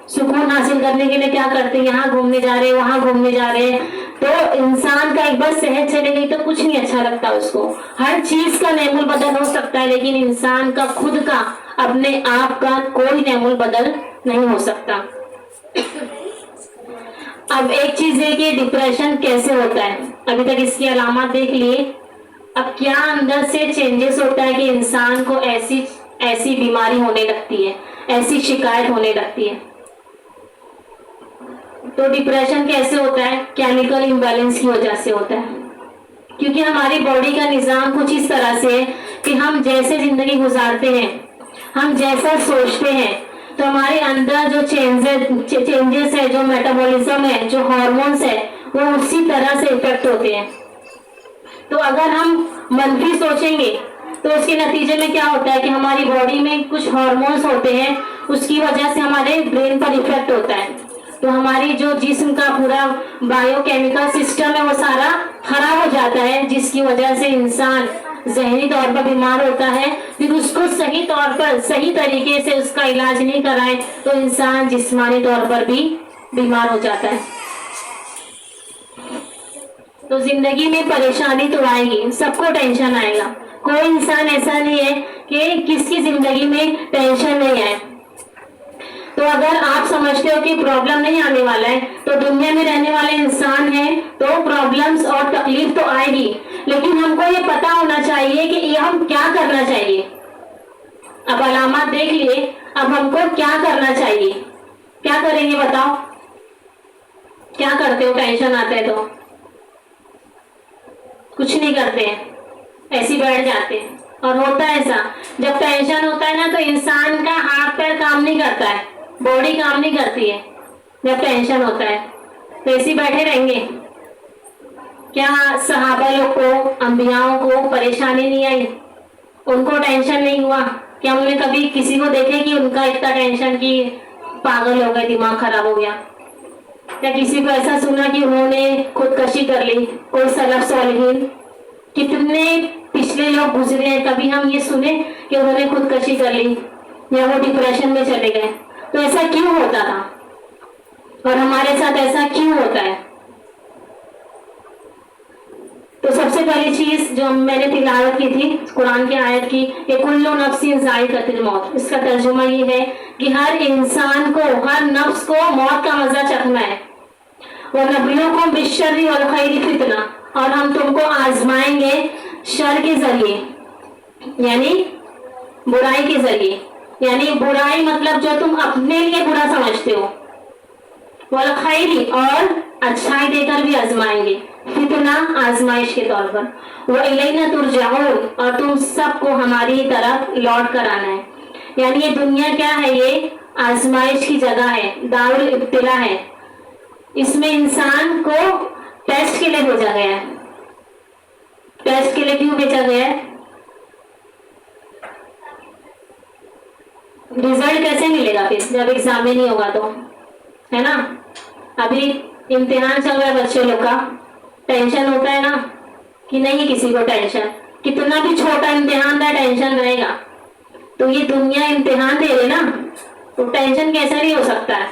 سکون حاصل کرنے کے لیے کیا کرتے ہیں, یہاں گھومنے جا رہے, وہاں گھومنے جا رہے. تو انسان کا ایک بار صحت چلے گئی تو کچھ نہیں اچھا لگتا اس کو. ہر چیز کا نعم البدل ہو سکتا ہے, لیکن انسان کا خود کا, اپنے آپ کا کوئی نعم البدل نہیں ہو سکتا. اب ایک چیز ہے کہ ڈپریشن کیسے ہوتا ہے, ابھی تک اس کی علامات دیکھ لیے. اب کیا اندر سے چینجز ہوتا ہے کہ انسان کو ایسی بیماری ہونے لگتی ہے, ایسی شکایت ہونے لگتی ہے. تو ڈپریشن کیسے ہوتا ہے؟ کیمیکل امبیلنس کی وجہ سے ہوتا ہے، کیونکہ ہماری باڈی کا نظام کچھ اس طرح سے ہے کہ ہم جیسے زندگی گزارتے ہیں، ہم جیسا سوچتے ہیں، تو ہمارے اندر جو چینجز ہے، جو میٹابولزم ہے، جو ہارمونس ہے، وہ اسی طرح سے افیکٹ ہوتے ہیں. تو اگر ہم منفی سوچیں گے تو اس کے نتیجے میں کیا ہوتا ہے کہ ہماری باڈی میں کچھ ہارمونس ہوتے ہیں، اس کی وجہ سے ہمارے برین پر افیکٹ ہوتا ہے، تو ہماری جو جسم کا پورا بایو کیمیکل سسٹم ہے وہ سارا خراب ہو جاتا ہے، جس کی وجہ سے انسان ذہنی طور پر بیمار ہوتا ہے. پھر اس کو صحیح طور پر صحیح طریقے سے اس کا علاج نہیں کرائے تو انسان جسمانی طور پر بھی بیمار ہو جاتا ہے. تو زندگی میں پریشانی تو آئے گی، سب کو ٹینشن آئے گا، کوئی انسان ایسا نہیں ہے کہ کس کی زندگی میں ٹینشن نہیں آئے. تو اگر آپ سمجھتے ہو کہ پرابلم نہیں آنے والا ہے تو دنیا میں رہنے والے انسان ہیں تو پرابلمز اور تکلیف تو آئے گی، لیکن ہم کو یہ پتا ہونا چاہیے کہ یہ ہم کیا کرنا چاہیے. اب علامات دیکھ لیے، اب ہم کو کیا کرنا چاہیے. کیا کریں گے بتاؤ؟ کیا کرتے ہو ٹینشن آتا ہے تو؟ کچھ نہیں کرتے ہیں، ایسے بیٹھ جاتے ہیں. اور ہوتا ہے ایسا، جب ٹینشن ہوتا ہے نا تو انسان کا ہاتھ پیر کام نہیں کرتا ہے، باڈی کام نہیں کرتی ہے. جب ٹینشن ہوتا ہے تو ایسے بیٹھے رہیں گے. کیا صحابہ لوگ کو، انبیاءوں کو پریشانی نہیں آئی؟ ان کو ٹینشن نہیں ہوا؟ کیا ہم نے کبھی کسی کو دیکھے کہ ان کا اتنا ٹینشن کی پاگل ہو گئے، دماغ خراب ہو گیا؟ کیا کسی کو ایسا سنا کہ انہوں نے خودکشی کر لی؟ کوئی سلف صالحین کتنے پچھلے لوگ گزرے ہیں، کبھی ہم یہ سنے کہ انہوں نے خودکشی کر لی یا وہ ڈپریشن میں چلے گئے؟ تو ایسا کیوں ہوتا تھا اور ہمارے ساتھ ایسا کیوں ہوتا ہے؟ تو سب سے پہلی چیز جو میں نے تلاوت کی تھی قرآن کی آیت کی کہ کلو نفس ذائقۃ الموت، اس کا ترجمہ یہ ہے کہ ہر انسان کو، ہر نفس کو موت کا مزہ چکھنا ہے. وَنَبْلُوكُمْ بِالشَّرِّ وَالْخَيْرِ فِتْنَةً، اور ہم تم کو آزمائیں گے شر کے ذریعے، یعنی برائی کے ذریعے. یعنی برائی مطلب جو تم اپنے لیے برا سمجھتے ہو، والخیر، اور اچھائی دے کر بھی آزمائیں گے. فتنہ آزمائش کے طور پر. وَإِلَيْنَا تُرْجَعُونَ، اور تم سب کو ہماری طرف لوٹ کر آنا ہے. یعنی یہ دنیا کیا ہے؟ یہ آزمائش کی جگہ ہے، دار الابتلاء ہے. اس میں انسان کو ٹیسٹ کے لیے بھیجا گیا ہے. ٹیسٹ کے لیے کیوں بھیجا گیا ہے؟ رزلٹ کیسے ملے گا پھر جب ایگزام نہیں ہوگا تو؟ ہے نا. ابھی امتحان چل رہا ہے بچے لوگ کا، ٹینشن ہوتا ہے نا کہ نہیں؟ کسی کو ٹینشن، کتنا بھی چھوٹا امتحان رہے ٹینشن رہے گا. تو یہ دنیا امتحان دے رہے نا، تو ٹینشن کیسا نہیں ہو سکتا ہے؟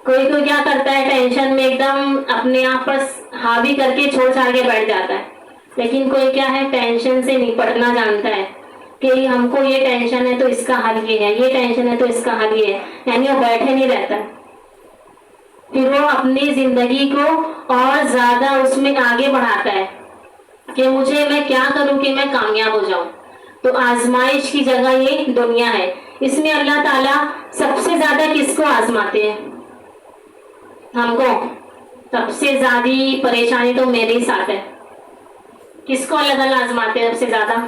کوئی کوئی کیا کرتا ہے ٹینشن میں ایک دم اپنے آپ پر حاوی کر کے چھوڑ چھاڑ کے بیٹھ جاتا ہے. لیکن کوئی کیا ہے ٹینشن سے نپٹنا جانتا ہے کہ ہم کو یہ ٹینشن ہے تو اس کا حل یہ ہے، یہ ٹینشن ہے تو اس کا حل یہ ہے. یعنی وہ بیٹھے نہیں رہتا، پھر وہ اپنی زندگی کو اور زیادہ اس میں آگے بڑھاتا ہے کہ میں کیا کروں کہ میں کامیاب ہو جاؤں. تو آزمائش کی جگہ یہ دنیا ہے. اس میں اللہ تعالیٰ سب سے زیادہ کس کو آزماتے ہیں؟ ہم کو. سب سے زیادہ پریشانی تو میرے ساتھ ہے. کس کو اللہ تعالیٰ آزماتے ہیں سب سے زیادہ؟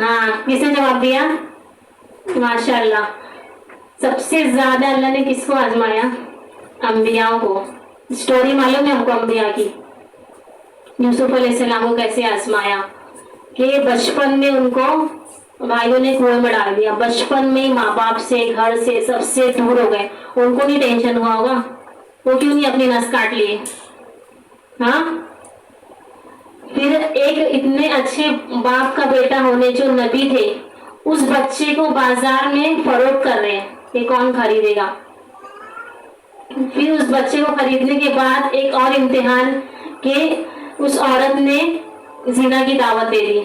ہاں، کس نے جواب دیا؟ ماشاء اللہ. سب سے زیادہ اللہ نے کس کو آزمایا؟ انبیاء کو. اسٹوری معلوم ہے ہم کو انبیاء کی. یوسف علیہ السلام کو کیسے آزمایا کہ بچپن میں ان کو بھائیوں نے کنویں میں ڈال دیا، بچپن میں ماں باپ سے، گھر سے، سب سے دور ہو گئے. ان کو نہیں ٹینشن ہوا ہوگا؟ وہ کیوں نہیں اپنی نس کاٹ لیے؟ ہاں. پھر ایک اتنے اچھے باپ کا بیٹا ہونے جو نبی تھے، اس بچے کو بازار میں فروخت کر رہے ہیں کہ کون خریدے گا. پھر اس بچے کو خریدنے کے بعد ایک اور امتحان کہ اس عورت نے زنا کی دعوت دے دی.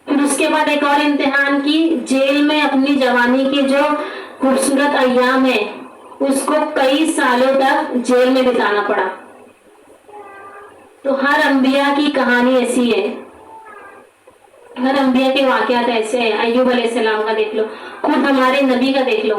پھر اس کے بعد ایک اور امتحان کی جیل میں اپنی جوانی کے جو خوبصورت ایام ہے اس کو کئی سالوں تک جیل میں بتانا پڑا. تو ہر انبیاء کی کہانی ایسی ہے، ہر انبیاء کے واقعات ایسے ہیں. ایوب علیہ السلام کا دیکھ لو، خود ہمارے نبی کا دیکھ لو.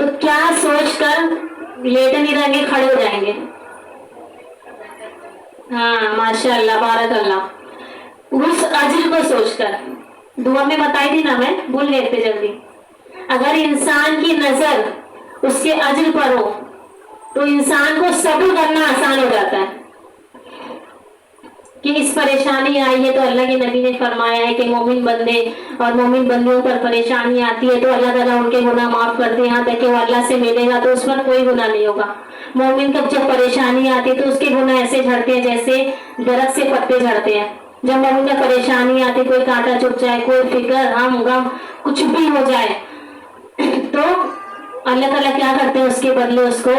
تو کیا سوچ کر لیٹے نہیں رہیں گے, کھڑے ہو جائیں گے؟ ہاں ماشاء اللہ, بارک اللہ. اس اجر کو سوچ کر, دعا میں بتائی تھی نا, میں بھول گئے تھے جلدی. اگر انسان کی نظر اس کے اجر پر ہو تو انسان کو صبر کرنا آسان ہو جاتا ہے. کہ اس پریشانی آئی ہے تو اللہ کے نبی نے فرمایا ہے کہ مومن بندے اور مومن بندیوں پر پریشانی آتی ہے تو اللہ تعالیٰ ان کے گناہ معاف کرتے ہیں, یہاں تک کہ وہ اللہ سے ملے گا تو اس پر کوئی گناہ نہیں ہوگا. مومن کو جب پریشانی آتی ہے تو اس کے گناہ ایسے جھڑتے ہیں جیسے درخت سے پتے جھڑتے ہیں. جب مومن کو پریشانی آتی, کوئی کانٹا چبھ جائے, کوئی فکر, غم کچھ بھی ہو جائے تو اللہ تعالیٰ کیا کرتے ہیں, اس کے بدلے اس کو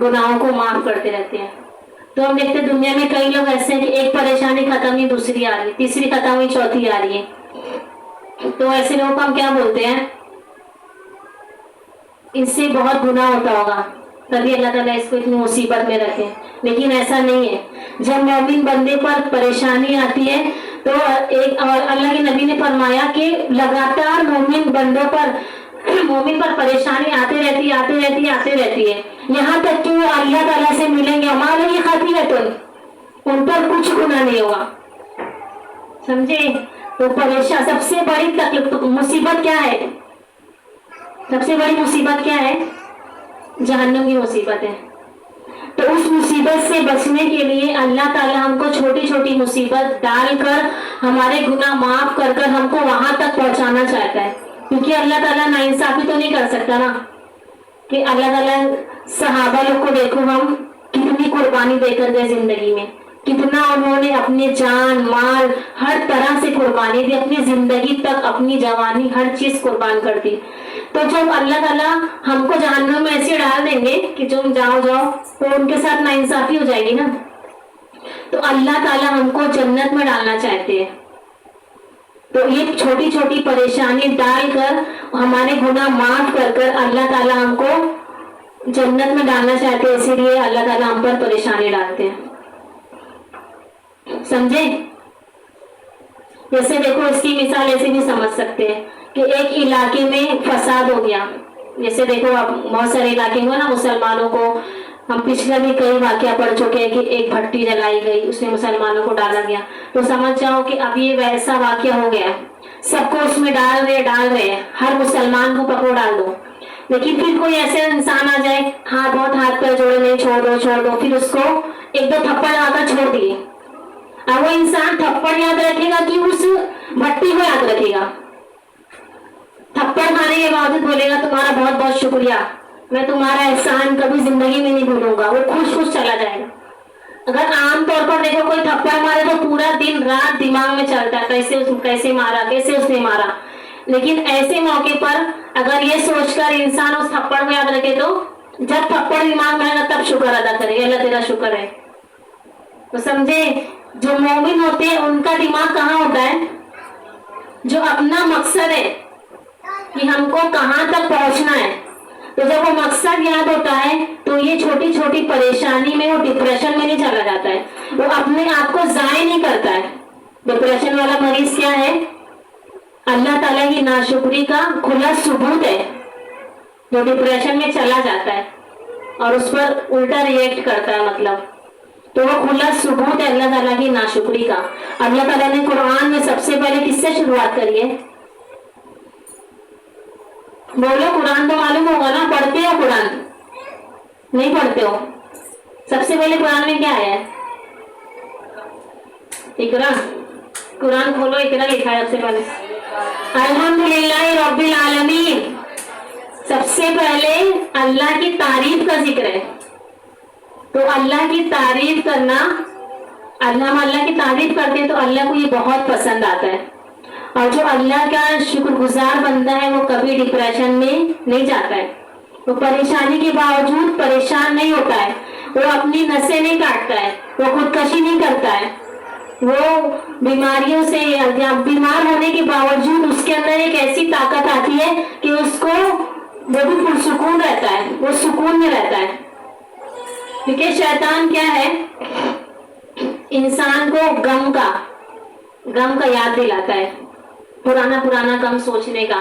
گناہوں کو معاف کرتے رہتے ہیں. تو ہم دیکھتے دنیا میں کئی لوگ ایسے ہیں کہ ایک پریشانی ختم ہوئی, دوسری آ رہی, تیسری ختم ہوئی, چوتھی آ رہی ہے. تو ایسے لوگوں کو ہم کیا بولتے ہیں, اس سے بہت گناہ ہوتا ہوگا تبھی اللہ تعالیٰ اس کو اتنی مصیبت میں رکھے. لیکن ایسا نہیں ہے. جب مومن بندے پر پریشانی آتی ہے تو ایک اور اللہ کے نبی نے فرمایا کہ لگاتار مومن بندوں پر پریشانی آتی رہتی ہے یہاں تک کہ وہ اللہ تعالیٰ سے ملیں گے, ہمارے یہ خاطی ہے تو ان پر کچھ گناہ نہیں ہوگا. سمجھے؟ تو پریشان سب سے بڑی مصیبت کیا ہے؟ سب سے بڑی مصیبت کیا ہے؟ جہنم کی مصیبت ہے. تو اس مصیبت سے بچنے کے لیے اللہ تعالیٰ ہم کو چھوٹی چھوٹی مصیبت ڈال کر ہمارے گناہ معاف کر کر ہم کو وہاں تک پہنچانا چاہتا ہے. کیونکہ اللہ تعالیٰ ناانصافی تو نہیں کر سکتا نا, کہ اللہ تعالیٰ صحابہ لوگ کو دیکھو, ہم کتنی قربانی دے کر گئے زندگی میں, کتنا انہوں نے اپنے جان مال ہر طرح سے قربانی دی, اپنی زندگی تک اپنی جوانی ہر چیز قربان کر دی. تو جب اللہ تعالیٰ ہم کو جہنم میں ایسے ڈال دیں گے کہ تم جاؤ تو ان کے ساتھ ناانصافی ہو جائے گی نا. تو اللہ تعالیٰ ہم کو جنت میں ڈالنا چاہتے ہیں. تو یہ چھوٹی چھوٹی پریشانی ڈال کر ہمارے گناہ معاف کر کر اللہ تعالیٰ ہم کو جنت میں ڈالنا چاہتے ہیں. اسی لیے اللہ تعالیٰ ہم پر پریشانی ڈالتے ہیں. سمجھے؟ جیسے دیکھو, اس کی مثال ایسے بھی سمجھ سکتے ہیں کہ ایک علاقے میں فساد ہو گیا. جیسے دیکھو اب بہت سارے علاقے ہوئے نا مسلمانوں کو, ہم پچھلے بھی کئی واقعہ پڑھ چکے ہیں کہ ایک بھٹی جلائی گئی, اس میں مسلمانوں کو ڈالا گیا. تو سمجھ جاؤ کہ اب یہ ویسا واقعہ ہو گیا, سب کو اس میں ڈال رہے ہیں, ہر مسلمان کو پکڑو ڈال دو. لیکن پھر کوئی ایسے انسان آ جائے, ہاتھ پہ جوڑے, نہیں چھوڑ دو, پھر اس کو ایک دو تھپڑ آ کر چھوڑ دیے. اب وہ انسان تھپڑ یاد رکھے گا کہ اس بھٹی کو یاد رکھے گا؟ تھپڑ کھانے کے باوجود بولے گا تمہارا بہت بہت شکریہ, میں تمہارا احسان کبھی زندگی میں نہیں بھولوں گا. وہ خوش چلا جائے گا. اگر عام طور پر دیکھو کوئی تھپڑ مارے تو پورا دن رات دماغ میں چلتا ہے کیسے مارا, کیسے اس نے مارا. لیکن ایسے موقع پر اگر یہ سوچ کر انسان اس تھپڑ کو یاد رکھے تو جب تھپڑ دماغ میں آئے گا تب شکر ادا کرے, اللہ تیرا شکر ہے. تو سمجھے, جو مومن ہوتے ہیں ان کا دماغ کہاں ہوتا ہے؟ جو اپنا مقصد ہے کہ ہم کو کہاں تک پہنچنا ہے, تو جب وہ مقصد یاد ہوتا ہے تو یہ چھوٹی چھوٹی پریشانی میں وہ ڈپریشن میں نہیں چلا جاتا ہے, وہ اپنے آپ کو ضائع نہیں کرتا ہے. ڈپریشن والا مریض کیا ہے؟ اللہ تعالیٰ کی ناشکری کا کھلا ثبوت ہے, جو ڈپریشن میں چلا جاتا ہے اور اس پر الٹا ریئیکٹ کرتا ہے, مطلب تو وہ کھلا ثبوت ہے اللہ تعالیٰ کی ناشکری کا. اللہ تعالیٰ نے قرآن میں سب سے پہلے کس سے شروعات کری ہے؟ بولو, قرآن تو معلوم ہوگا نا, پڑھتے ہو قرآن؟ نہیں پڑھتے ہو؟ سب سے پہلے قرآن میں کیا ہے؟ اقرا. قرآن کھولو, اقرا لکھا ہے سب سے پہلے. الحمدللہ رب العالمین. سب سے پہلے اللہ کی تعریف کا ذکر ہے. تو اللہ کی تعریف کرنا, ہم اللہ کی تعریف کرتے ہیں تو اللہ کو یہ بہت پسند آتا ہے. اور جو اللہ کا شکر گزار بندہ ہے وہ کبھی ڈپریشن میں نہیں جاتا ہے, وہ پریشانی کے باوجود پریشان نہیں ہوتا ہے, وہ اپنی نسیں نہیں کاٹتا ہے, وہ خودکشی نہیں کرتا ہے. وہ بیماریوں سے یا بیمار ہونے کے باوجود اس کے اندر ایک ایسی طاقت آتی ہے کہ اس کو وہ بھی پرسکون رہتا ہے, وہ سکون میں رہتا ہے. کیونکہ شیطان کیا ہے, انسان کو غم کا یاد دلاتا ہے, پرانا غم سوچنے کا.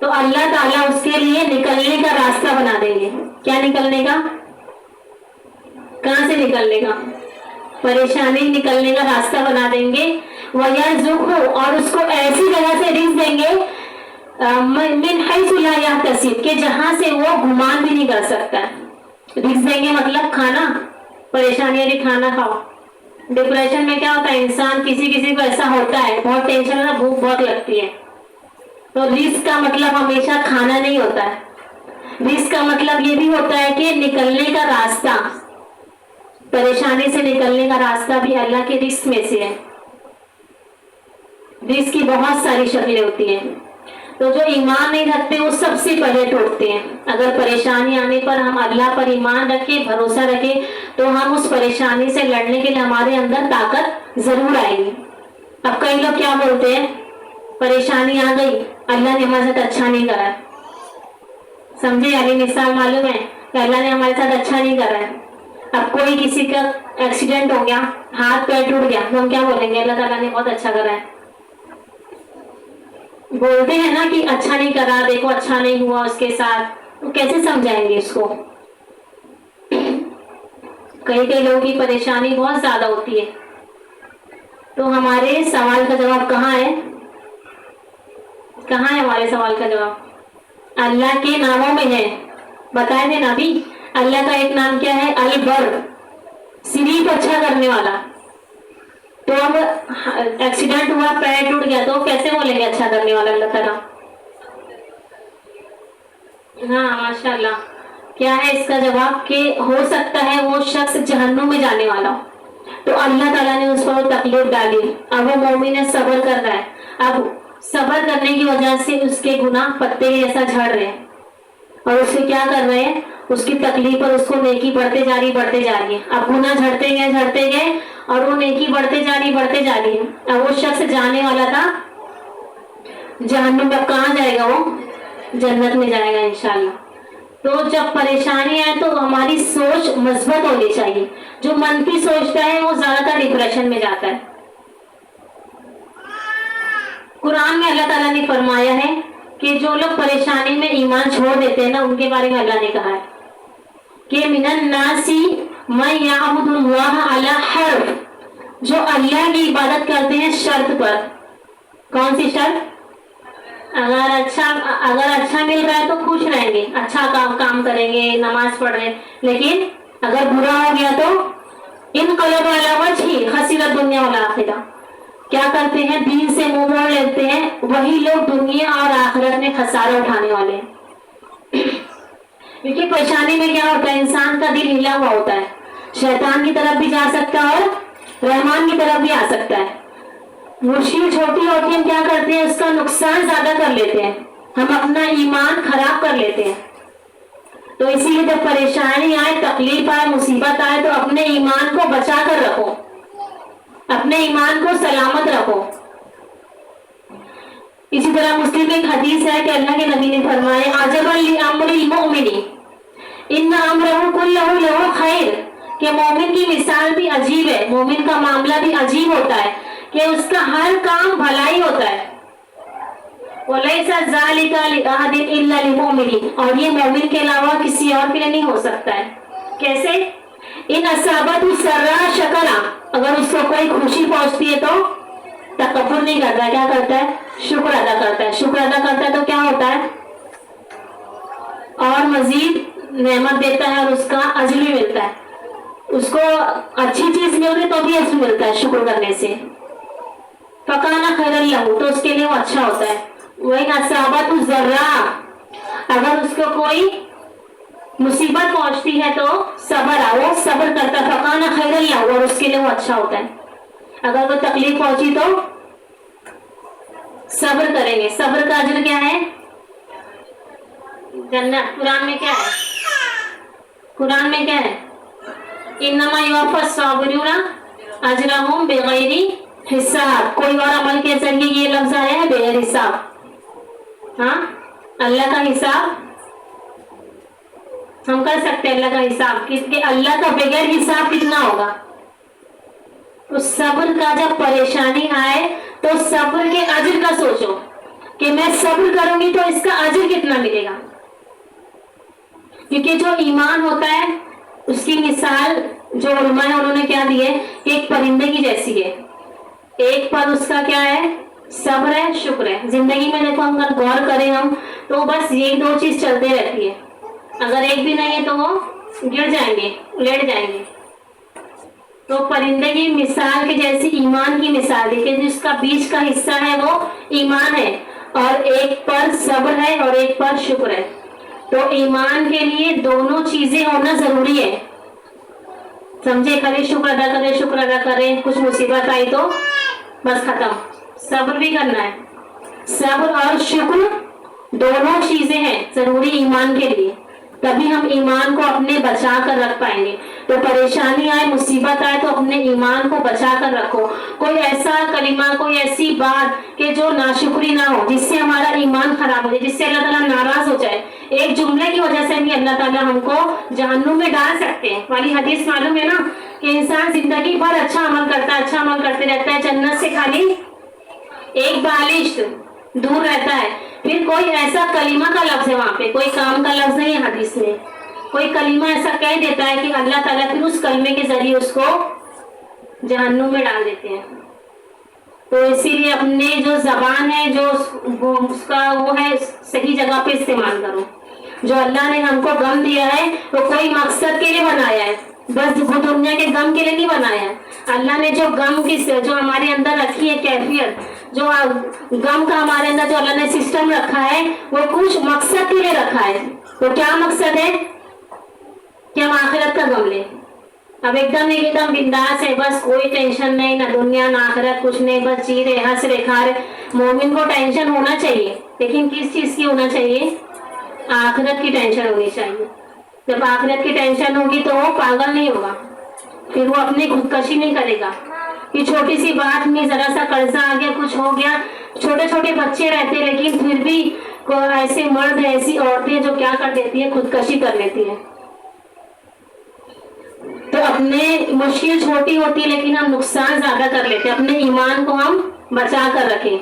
تو اللہ تعالیٰ اس کے لیے نکلنے کا راستہ بنا دیں گے. کیا نکلنے کا؟ کہاں سے نکلنے کا؟ پریشانی نکلنے کا راستہ بنا دیں گے. وَيَرْزُقْهُ اور اس کو ایسی جگہ سے رزق دیں گے مِنْ حَيْثُ لَا يَحْتَسِبْ کہ جہاں سے وہ گمان بھی نہیں کر سکتا. رزق دیں گے مطلب کھانا، پریشانی والی کھانا کھاؤ. ڈپریشن میں کیا ہوتا ہے، انسان کسی کو ایسا ہوتا ہے، بہت ٹینشن ہے، بھوک بہت لگتی ہے. تو رزق کا مطلب ہمیشہ کھانا نہیں ہوتا ہے. رزق کا مطلب یہ بھی ہوتا ہے کہ نکلنے کا راستہ، پریشانی سے نکلنے کا راستہ بھی اللہ کے رزق میں سے ہے. رزق کی بہت ساری شکلیں ہوتی ہیں. تو جو ایمان نہیں رکھتے وہ سب سے پہلے ٹوٹتے ہیں. اگر پریشانی آنے پر ہم اللہ پر ایمان رکھیں، بھروسہ رکھیں، تو ہم اس پریشانی سے لڑنے کے لیے ہمارے اندر طاقت ضرور آئے گی. اب کئی لوگ کیا بولتے ہیں، پریشانی آ گئی، اللہ نے ہمارے ساتھ اچھا نہیں کرا. سمجھے؟ علی مثال معلوم ہے کہ اللہ نے ہمارے ساتھ اچھا نہیں کرا ہے. اب کوئی کسی کا ایکسیڈنٹ ہو گیا، ہاتھ پیر ٹوٹ گیا، تو ہم کیا بولیں گے؟ اللہ تعالیٰ نے بہت اچھا کرا ہے. بولتے ہیں نا کہ اچھا نہیں کرا، دیکھو اچھا نہیں ہوا اس کے ساتھ. تو کیسے سمجھائیں گے اس کو؟ کئی لوگوں کی پریشانی بہت زیادہ ہوتی ہے. تو ہمارے سوال کا جواب کہاں ہے؟ کہاں ہے ہمارے سوال کا جواب؟ اللہ کے ناموں میں ہے. بتائے تھے نا ابھی، اللہ کا ایک نام کیا ہے؟ البر، صرف اچھا کرنے والا. تو اب ایکسیڈنٹ ہوا، پیر ٹوٹ گیا، تو کیسے بولیں گے اچھا کرنے والا اللہ تعالیٰ؟ ہاں ماشاء اللہ. کیا ہے اس کا جواب؟ کہ ہو سکتا ہے وہ شخص جہنم میں جانے والا ہو، تو اللہ تعالیٰ نے اس پر تکلیف ڈالی. اب وہ مومن ہے، صبر کر رہا ہے. اب صبر کرنے کی وجہ سے اس کے گناہ پتے جیسا جھڑ رہے ہیں، اور اس سے کیا کر رہے ہیں؟ اس کی تکلیف پر اس کو نیکی بڑھتے جا رہی ہے. اب گناہ جھڑتے گئے اور وہ نیکی بڑھتے جا رہی ہے. اب وہ شخص جانے والا تھا جہنم میں. اب کہاں جائے گا وہ؟ جنت میں جائے گا انشاءاللہ. تو جب پریشانی آئے تو ہماری سوچ مثبت ہونی چاہیے. جو منفی سوچتا ہے وہ زیادہ تر ڈپریشن میں جاتا ہے. قرآن میں اللہ تعالیٰ نے فرمایا ہے کہ جو لوگ پریشانی میں ایمان چھوڑ دیتے ہیں نا، ان کے بارے میں اللہ نے کہا ہے کہ من الناس من یعبد اللہ علی حرف، جو اللہ کی عبادت کرتے ہیں شرط پر. کون سی شرط؟ اگر اچھا مل رہا ہے تو خوش رہیں گے، اچھا کام کریں گے، نماز پڑھ رہے ہیں. لیکن اگر برا ہو گیا تو انقلب علی وجہہ خسر الدنیا والآخرہ، کیا کرتے ہیں؟ دین سے منہ موڑ لیتے ہیں. وہی لوگ دنیا اور آخرت میں خسارہ اٹھانے والے ہیں. کیونکہ پریشانی میں کیا ہوتا ہے؟ انسان کا دل ہلا ہوا ہوتا ہے، شیطان کی طرف بھی جا سکتا ہے اور رحمان کی طرف بھی آ سکتا ہے. مشکل چھوٹی ہوتی ہے، ہم کیا کرتے ہیں؟ اس کا نقصان زیادہ کر لیتے ہیں، ہم اپنا ایمان خراب کر لیتے ہیں. تو اسی لیے جب پریشانی آئے، تکلیف آئے، مصیبت آئے، تو اپنے ایمان کو بچا کر رکھو، اپنے ایمان کو سلامت رکھو. اسی طرح مسلم ایک حدیث ہے کہ اللہ کے نبی نے فرمایا عجبا لامر المؤمن ان امرہ کلہ لہ خیر، کہ مومن کی مثال بھی عجیب ہے، مومن کا معاملہ بھی عجیب ہوتا ہے کہ اس کا ہر کام بھلائی ہوتا ہے. ولیس ذلک لأحد الا للمؤمن، اور یہ مومن کے علاوہ کسی اور کے لیے نہیں ہو سکتا ہے. کیسے؟ ان اصابت سرا شکرا، اگر اس کو کوئی خوشی پہنچتی ہے تو تکبر نہیں کرتا ہے، کیا کرتا ہے؟ شکر ادا کرتا ہے. شکر ادا کرتا ہے تو کیا ہوتا ہے؟ اور مزید نعمت دیتا ہے اور اس کا اجر بھی ملتا ہے. اس کو اچھی چیز مل رہی تو بھی اجر ملتا ہے شکر کرنے سے. فکانا خیر لہ، تو اس کے لیے وہ اچھا ہوتا ہے. وَإِنْ أَصَابَتْهُ ضَرَّا، اگر اس کو کوئی مصیبت پہنچتی ہے تو صبر، وہ صبر کرتا ہے. فکانا خیر لہ، اور اس کے لیے وہ اچھا ہوتا ہے. اگر کوئی تکلیف پہنچی تو صبر کریں گے. صبر کا اجر کیا ہے؟ جنت. قرآن میں کیا ہے؟ قرآن میں کیا ہے؟ انما یوفی الصابرون اجرہم بغیر حساب. کوئی اور عمل کے ذریعے یہ لفظ آیا ہے بغیر حساب. ہاں، اللہ کا حساب ہم کر سکتے ہیں. اللہ کا حساب کہ اللہ کا بغیر حساب کتنا ہوگا. تو صبر کا جب پریشانی آئے تو صبر کے اجر کا سوچو. کہ میں صبر کروں گی تو اس کا اجر کتنا ملے گا. کیونکہ جو ایمان ہوتا ہے اس کی مثال جو علماء ہے انہوں نے کیا دی ہے کہ ایک پرندے کی جیسی ہے. ایک پر اس کا کیا ہے؟ صبر ہے، شکر ہے. زندگی میں دیکھو اگر غور کریں ہم تو بس یہی دو چیز چلتے رہتی ہے. اگر ایک بھی نہیں ہے تو وہ گر جائیں گے، لیٹ جائیں گے. تو پرندے کی مثال کے جیسی ایمان کی مثال ہے کہ جس کا بیچ کا حصہ ہے وہ ایمان ہے، اور ایک پر صبر ہے اور ایک پر شکر ہے. تو ایمان کے لیے دونوں چیزیں ہونا ضروری ہے. سمجھے؟ کرے شکر ادا کرے، شکر ادا کرے، کچھ مصیبت آئی تو بس ختم. صبر بھی کرنا ہے. صبر اور شکر دونوں چیزیں ہیں ضروری ایمان کے لیے، تبھی ہم ایمان کو اپنے بچا کر رکھ پائیں گے. تو پریشانی آئے، مصیبت آئے تو اپنے ایمان کو بچا کر رکھو. کوئی ایسا کلمہ، کوئی ایسی بات کہ جو ناشکری نہ ہو، جس سے ہمارا ایمان خراب ہو جائے، جس سے اللہ تعالیٰ ناراض ہو جائے. ایک جملے کی وجہ سے بھی اللہ تعالیٰ ہم کو جہنم میں ڈال سکتے ہیں. والی حدیث معلوم ہے نا کہ انسان زندگی بھر اچھا عمل کرتا ہے، اچھا عمل کرتے رہتا ہے، جنت سے خالی ایک بالش دور رہتا ہے. پھر کوئی ایسا کلمہ کا لفظ ہے، وہاں پہ کوئی کام کا لفظ نہیں ہے حدیث میں، کوئی کلمہ ایسا کہہ دیتا ہے کہ اللہ تعالیٰ پھر اس کلمے کے ذریعے اس کو جہنم میں ڈال دیتے ہیں. تو اسی لیے اپنے جو زبان ہے، جو اس کا وہ ہے، صحیح جگہ پہ استعمال کرو. جو اللہ نے ہم کو غم دیا ہے وہ کوئی مقصد کے لیے بنایا ہے، بس وہ دنیا کے غم کے لیے نہیں بنایا ہے. اللہ نے جو غم کی جو ہمارے اندر رکھی ہے کیفیت، جو غم کا ہمارے اندر جو اللہ نے سسٹم رکھا ہے وہ کچھ مقصد کے لیے رکھا ہے. تو کیا مقصد ہے کہ ہم آخرت کا غم لیں. اب ایک دم بنداس ہے، بس کوئی ٹینشن نہیں، نہ دنیا نہ آخرت، کچھ نہیں، بس جی رہے، ہنس رہے، کھا رہے. مومن کو ٹینشن ہونا چاہیے، لیکن کس چیز کی ہونا چاہیے؟ آخرت کی ٹینشن ہونی چاہیے. جب آخرت کی ٹینشن ہوگی تو وہ پاگل نہیں ہوگا، پھر وہ اپنی خودکشی نہیں کرے گا. کہ چھوٹی سی بات میں ذرا سا قرضہ آ گیا، کچھ ہو گیا. چھوٹے چھوٹے بچے رہتے لیکن پھر بھی ایسے مرد، ایسی عورتیں جو کیا کر دیتی ہیں، خودکشی کر لیتی ہیں. تو اپنے مشکل چھوٹی ہوتی ہے لیکن ہم نقصان زیادہ کر لیتے ہیں. اپنے ایمان کو ہم بچا کر رکھیں.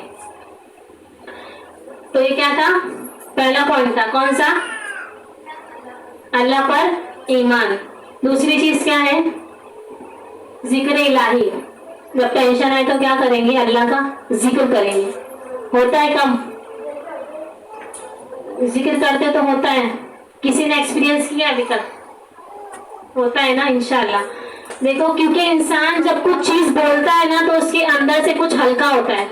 تو یہ کیا تھا؟ پہلا پوائنٹ تھا کون سا؟ اللہ پر ایمان. دوسری چیز کیا ہے؟ ذکر الہی. جب ٹینشن آئے تو کیا کریں گے؟ اللہ کا ذکر کریں گے. ہوتا ہے کم؟ ذکر کرتے تو ہوتا ہے. کسی نے ایکسپیرینس کیا ابھی تک؟ ہوتا ہے نا انشاءاللہ. دیکھو کیونکہ انسان جب کچھ چیز بولتا ہے نا تو اس کے اندر سے کچھ ہلکا ہوتا ہے.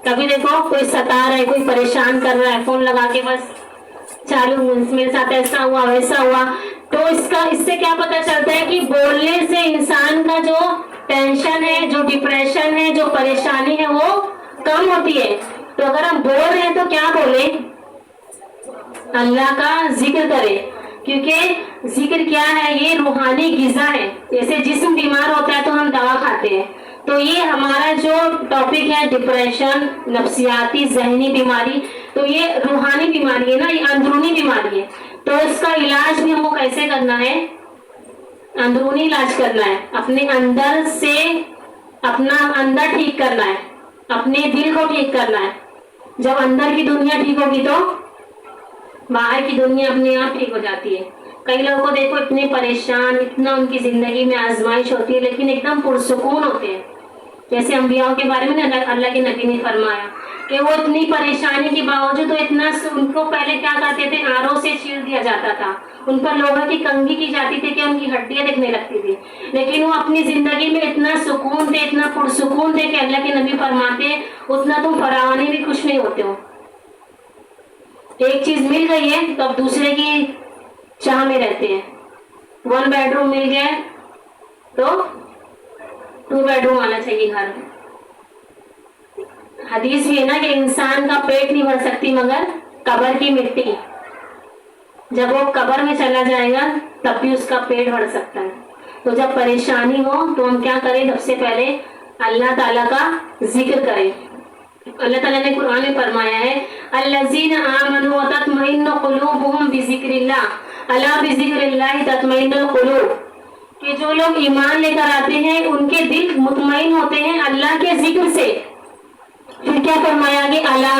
کبھی دیکھو کوئی ستا رہا ہے، کوئی پریشان کر رہا ہے، فون لگا کے بس چالو، میرے ساتھ ایسا ہوا ویسا ہوا. تو اس سے کیا پتا چلتا ہے کہ بولنے سے انسان کا جو ٹینشن ہے، جو ڈپریشن ہے، جو پریشانی ہے وہ کم ہوتی ہے. تو اگر ہم بول رہے ہیں تو کیا بولیں؟ اللہ کا ذکر کریں. کیونکہ ذکر کیا ہے؟ یہ روحانی غذا ہے. جیسے جسم بیمار ہوتا ہے تو ہم دوا کھاتے ہیں، تو یہ ہمارا جو ٹاپک ہے ڈپریشن، نفسیاتی ذہنی بیماری، تو یہ روحانی بیماری ہے نا، یہ اندرونی بیماری ہے. تو اس کا علاج بھی ہم کو کیسے کرنا ہے؟ اندرونی علاج کرنا ہے. اپنے اندر سے اپنا اندر ٹھیک کرنا ہے، اپنے دل کو ٹھیک کرنا ہے. جب اندر کی دنیا ٹھیک ہوگی تو باہر کی دنیا اپنے آپ ٹھیک ہو جاتی ہے. کئی لوگوں کو دیکھو اتنے پریشان، اتنا ان کی زندگی میں آزمائش ہوتی ہے لیکن ایک دم پرسکون ہوتے ہیں. جیسے انبیاء کے بارے میں اللہ کے نبی نے فرمایا کہ وہ اتنی پریشانی کے باوجود اتنا، ان کو پہلے کیا کرتے تھے؟ آروں سے چیر دیا جاتا تھا، ان پر لوہے کی کنگھی کی جاتی تھی کہ ان کی ہڈیاں دکھنے لگتی تھی، لیکن وہ اپنی زندگی میں اتنا سکون تھے، اتنا پرسکون تھے کہ اللہ کے نبی فرماتے اتنا تم فراوانی بھی خوش نہیں ہوتے ہو. ایک چیز مل گئی ہے تو اب دوسرے کی چاہ میں رہتے ہیں. 1 بیڈ روم مل گیا تو 2 بیڈ روم آنا چاہیے گھر. حدیث بھی ہے نا کہ انسان کا پیٹ نہیں بھر سکتی مگر قبر کی مٹی. جب وہ قبر میں چلا جائے گا تب بھی اس کا پیٹ بھر سکتا ہے. تو جب پریشانی ہو تو ہم کیا کریں؟ سب سے پہلے اللہ تعالیٰ کا ذکر کریں. اللہ تعالیٰ نے قرآن میں فرمایا ہے الذین آمنوا وتطمئن قلوبهم بذکر اللہ الا بذکر اللہ تطمئن القلوب. کہ جو لوگ ایمان لے کر آتے ہیں ان کے دل مطمئن ہوتے ہیں اللہ کے ذکر سے. پھر کیا فرمایا کہ اللہ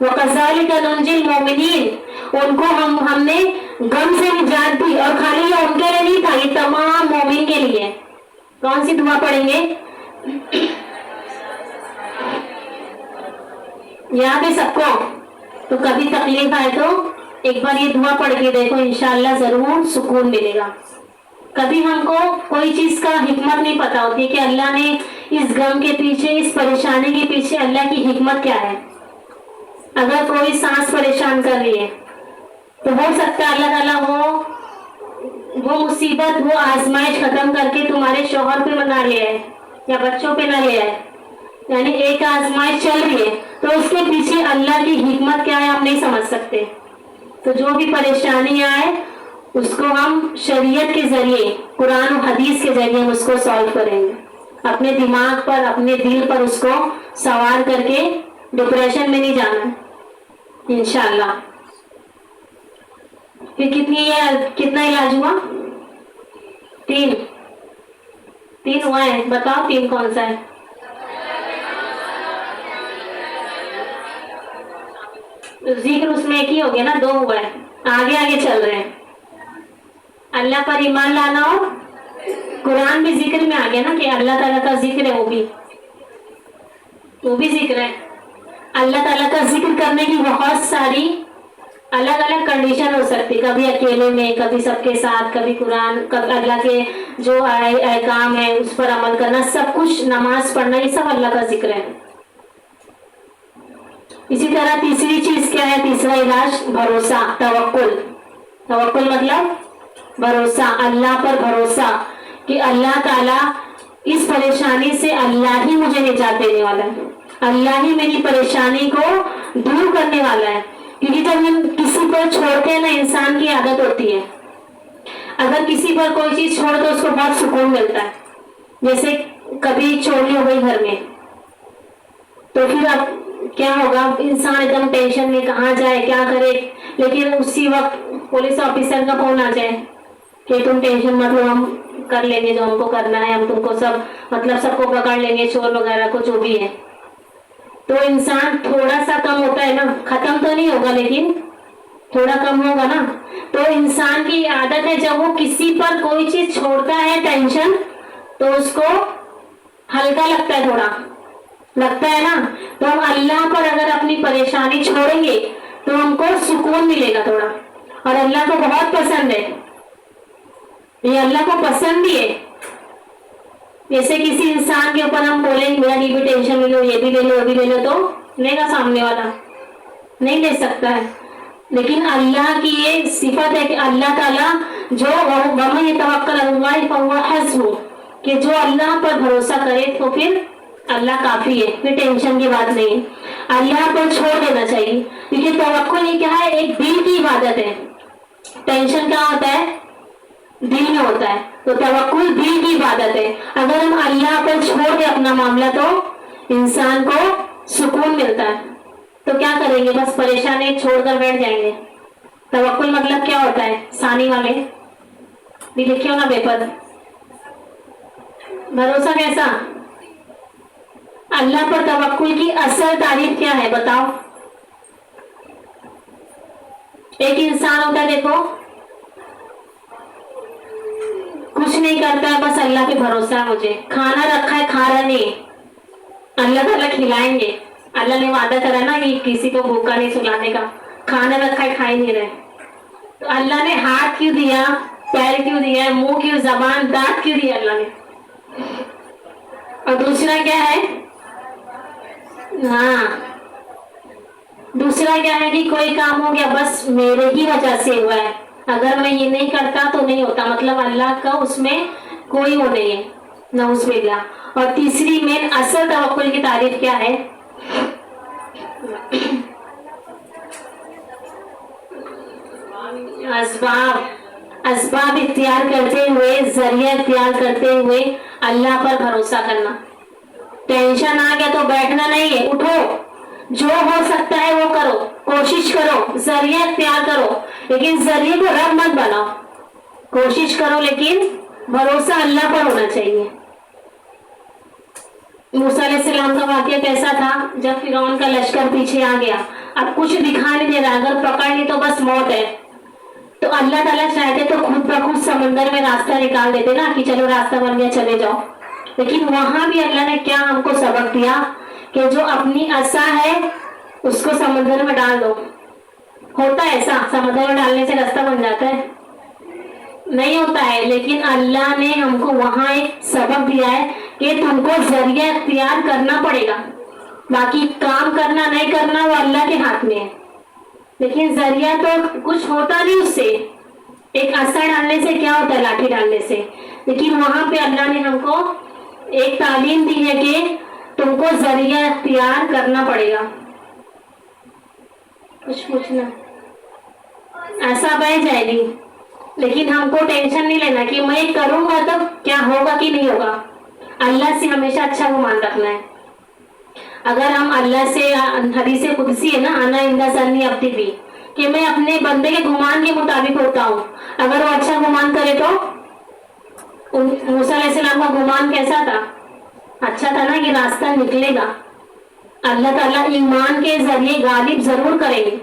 وَكَذَلِكَ نُنْجِي الْمُؤْمِنِينَ، ان کو ہم نے غم سے نجات دی، اور خالی یہ ان کے لیے نہیں تھا، یہ تمام مومن کے لیے۔ کون سی دعا پڑھیں گے؟ یاد ہے سب کو؟ تو کبھی تکلیف آئے تو ایک بار یہ دعا پڑھ کے دیکھو، انشاءاللہ ضرور سکون ملے گا۔ کبھی ہم کو کوئی چیز کا حکمت نہیں پتا ہوتی کہ اللہ نے اس غم کے پیچھے، اس پریشانی کے پیچھے اللہ کی حکمت کیا ہے۔ اگر کوئی سانس پریشان کر رہی ہے تو ہو سکتا ہے اللہ تعالیٰ وہ مصیبت، وہ آزمائش ختم کر کے تمہارے شوہر پہ نہ لے آئے یا بچوں پہ نہ لے آئے، یعنی ایک آزمائش چل رہی ہے تو اس کے پیچھے اللہ کی حکمت کیا ہے ہم نہیں سمجھ سکتے۔ تو جو بھی پریشانی آئے اس کو ہم شریعت کے ذریعے، قرآن و حدیث کے ذریعے ہم اس کو سالو کریں گے، اپنے دماغ پر، اپنے دل پر اس کو سوار کر کے ڈپریشن میں نہیں جانا انشاءاللہ۔ پھر کتنا علاج ہوا؟ تین ہوا ہے، بتاؤ تین کون سا ہے؟ ذکر اس میں ایک ہی ہو گیا نا، دو ہوا ہے، آگے چل رہے ہیں۔ اللہ پر ایمان لانا، اور قرآن بھی ذکر میں آ گیا نا کہ اللہ تعالیٰ کا ذکر ہے، وہ بھی ذکر ہے۔ اللہ تعالیٰ کا ذکر کرنے کی بہت ساری الگ الگ کنڈیشن ہو سکتی، کبھی اکیلے میں، کبھی سب کے ساتھ، کبھی قرآن، کبھی اللہ کے جو احکام ہے اس پر عمل کرنا، سب کچھ، نماز پڑھنا، یہ سب اللہ کا ذکر ہے۔ اسی طرح تیسری چیز کیا ہے؟ تیسرا علاج بھروسہ، توکل مطلب بھروسہ، اللہ پر بھروسہ کہ اللہ تعالیٰ اس پریشانی سے اللہ ہی مجھے نجات دینے والا ہے، اللہ ہی میری پریشانی کو دور کرنے والا ہے۔ کیونکہ جب ہم کسی پر چھوڑتے ہیں نا، انسان کی عادت ہوتی ہے، اگر کسی پر کوئی چیز چھوڑ تو اس کو بہت سکون ملتا ہے۔ جیسے کبھی چوری ہو گئی گھر میں تو پھر اب کیا ہوگا؟ انسان ایک دم ٹینشن میں، کہاں جائے، کیا کرے، لیکن اسی وقت پولیس آفیسر کا فون آ جائے کہ تم ٹینشن مت لو، ہم کر لیں گے جو ہم کو کرنا ہے، ہم تم کو سب کو پکڑ لیں گے، چور وغیرہ کو جو بھی ہے، تو انسان تھوڑا سا کم ہوتا ہے نا، ختم تو نہیں ہوگا لیکن تھوڑا کم ہوگا نا۔ تو انسان کی عادت ہے جب وہ کسی پر کوئی چیز چھوڑتا ہے ٹینشن تو اس کو ہلکا لگتا ہے، تھوڑا لگتا ہے نا۔ تو ہم اللہ پر اگر اپنی پریشانی چھوڑیں گے تو ہم کو سکون ملے گا تھوڑا، اور اللہ کو بہت پسند ہے، یہ اللہ کو پسند بھی ہے۔ جیسے کسی انسان کے اوپر ہم بولیں میرا یہ بھی ٹینشن لے لو، یہ بھی لے لو، وہ بھی لے لو، تو لے گا سامنے والا؟ نہیں لے سکتا ہے۔ لیکن اللہ کی یہ صفت ہے کہ اللہ تعالیٰ جو وَمَن يَتَوَكَّلْ عَلَى اللَّهِ فَهُوَ حَسْبُهُ، کہ جو اللہ پر بھروسہ کرے تو پھر اللہ کافی ہے، پھر ٹینشن کی بات نہیں ہے، اللہ پر چھوڑ دینا چاہیے۔ کیونکہ توکل یہ کیا ہے؟ ایک دل کی عبادت ہے۔ ٹینشن کیا ہوتا ہے؟ دل میں ہوتا ہے، تو توکل دل کی عبادت ہے۔ اگر ہم اللہ پر چھوڑ دیں اپنا معاملہ تو انسان کو سکون ملتا ہے۔ تو کیا کریں گے؟ بس پریشانی چھوڑ کر بیٹھ جائیں گے؟ توکل مطلب کیا ہوتا ہے؟ ثانی والے بھی لکھے ہو نا پیپر۔ بھروسہ کیسا؟ اللہ پر توکل کی اصل تعریف کیا ہے بتاؤ؟ ایک انسان ہوتا ہے، دیکھو کچھ نہیں کرتا ہے، بس اللہ پہ بھروسہ ہے، مجھے کھانا رکھا ہے، کھا رہا نہیں، اللہ تعالیٰ کھلائیں گے، اللہ نے وعدہ کرا نا کہ کسی کو بھوکا نہیں سلانے کا، کھانا رکھا ہے، کھا ہی نہیں رہے، تو اللہ نے ہاتھ کیوں دیا، پیر کیوں دیا، منہ کیوں، زبان، دانت کیوں دیا اللہ نے؟ اور دوسرا کیا ہے؟ دوسرا کیا ہے کہ کوئی کام ہو گیا بس میرے ہی وجہ سے ہوا ہے، اگر میں یہ نہیں کرتا تو نہیں ہوتا، مطلب اللہ کا اس میں کوئی وہ نہیں ہے، نعوذ باللہ۔ اور تیسری مین اصل توکل کی تعریف کیا ہے؟ اسباب اختیار کرتے ہوئے، ذریعہ اختیار کرتے ہوئے اللہ پر بھروسہ کرنا۔ ٹینشن آ گیا تو بیٹھنا نہیں ہے، اٹھو، جو ہو سکتا ہے وہ کرو، کوشش کرو، ذریعہ اختیار کرو، لیکن ذریعے کو رب مت بناؤ، کوشش کرو لیکن بھروسہ اللہ پر ہونا چاہیے۔ موسیٰ علیہ السلام کا واقعہ کیسا تھا؟ جب فرعون کا لشکر پیچھے آ گیا، اب کچھ دکھا نہیں دے رہا، اگر پکڑ لی تو بس موت ہے، تو اللہ تعالیٰ چاہتے تو خود بخود سمندر میں راستہ نکال دیتے نا کہ چلو راستہ بن گیا چلے جاؤ. لیکن وہاں بھی اللہ نے کیا ہم کو سبق دیا کہ جو اپنی عصا ہے اس کو سمندر میں ڈال دو. ہوتا ہے ایسا؟ سمندر میں ڈالنے سے راستہ بن جاتا ہے؟ نہیں ہوتا ہے. لیکن اللہ نے ہم کو وہاں ایک سبق دیا ہے کہ تم کو ذریعہ اختیار کرنا پڑے گا، باقی کام کرنا نہیں کرنا وہ اللہ کے ہاتھ میں ہے. لیکن ذریعہ تو کچھ ہوتا نہیں اس سے، ایک عصا ڈالنے سے کیا ہوتا ہے، لاٹھی ڈالنے سے. لیکن وہاں پہ اللہ نے ہم کو ایک تعلیم دی ہے کہ تم کو ذریعہ اختیار کرنا پڑے گا. کچھ پوچھنا؟ ایسا بہ جائے گی، لیکن ہم کو ٹینشن نہیں لینا کہ میں کروں گا تو کیا ہوگا کہ نہیں ہوگا. اللہ سے ہمیشہ اچھا گمان رکھنا ہے. اگر ہم اللہ سے، حدیث قدسی ہے نا، انا عند ظن عبدی بھی، کہ میں اپنے بندے کے گمان کے مطابق ہوتا ہوں. اگر وہ اچھا گمان کرے تو موسیٰ علیہ السلام کا گمان کیسا تھا؟ اچھا تھا نا کہ راستہ نکلے گا. اللہ تعالیٰ ایمان کے ذریعے غالب ضرور کریں گے.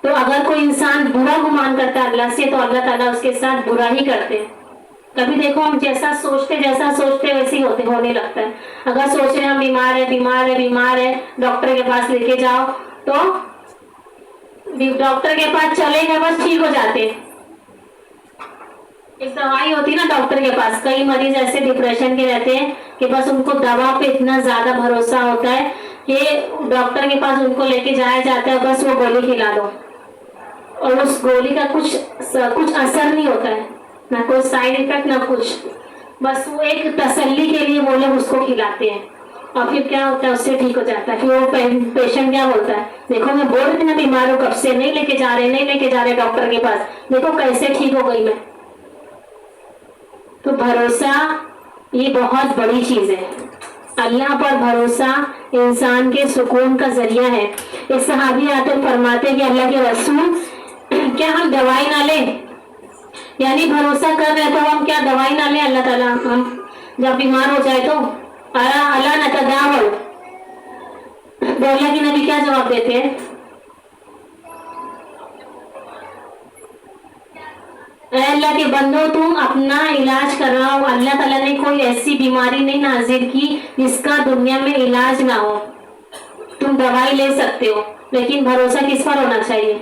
تو اگر کوئی انسان برا گمان کرتا ہے اللہ سے تو اللہ تعالیٰ اس کے ساتھ برا ہی کرتے ہیں. کبھی دیکھو ہم جیسا سوچتے ویسے ہی ہونے لگتا ہے. اگر سوچ رہے ہم بیمار ہے ڈاکٹر کے پاس لے کے جاؤ تو ڈاکٹر کے پاس چلے گا بس ٹھیک ہو جاتے. ایک دوائی ہوتی نا ڈاکٹر کے پاس، کئی مریض ایسے ڈپریشن کے رہتے ہیں کہ بس ان کو دوا پہ اتنا زیادہ بھروسہ ہوتا ہے کہ ڈاکٹر کے پاس ان کو لے کے جایا جاتا ہے، بس وہ گولی کھلا دو، اور اس گولی کا کچھ اثر نہیں ہوتا ہے، نہ کوئی سائڈ افیکٹ نہ کچھ. بس وہ ایک تسلی کے لیے وہ لوگ اس کو کھلاتے ہیں، اور پھر کیا ہوتا ہے اس سے ٹھیک ہو جاتا ہے. پھر وہ پیشنٹ کیا بولتا ہے، دیکھو میں بول رہی نا بیمار ہوں کب سے، نہیں لے کے جا رہے ڈاکٹر کے پاس، دیکھو کیسے ٹھیک ہو گئی میں. تو بھروسہ یہ بہت بڑی چیز ہے. اللہ پر بھروسہ انسان کے سکون کا ذریعہ ہے. ایک صحابی آتے فرماتے کہ اللہ کے رسول کیا ہم دوائی نہ لیں، یعنی بھروسہ کر رہے تو ہم کیا دوائی نہ لیں، اللہ تعالیٰ ہم جب بیمار ہو جائے تو اللہ نتداول. تو اللہ کے نبی کیا جواب دیتے ہیں، اے اللہ کے بندو تم اپنا علاج کراؤ. اللہ تعالیٰ نے کوئی ایسی بیماری نہیں نازل کی جس کا دنیا میں علاج نہ ہو. تم دوائی لے سکتے ہو لیکن بھروسہ کس پر ہونا چاہیے.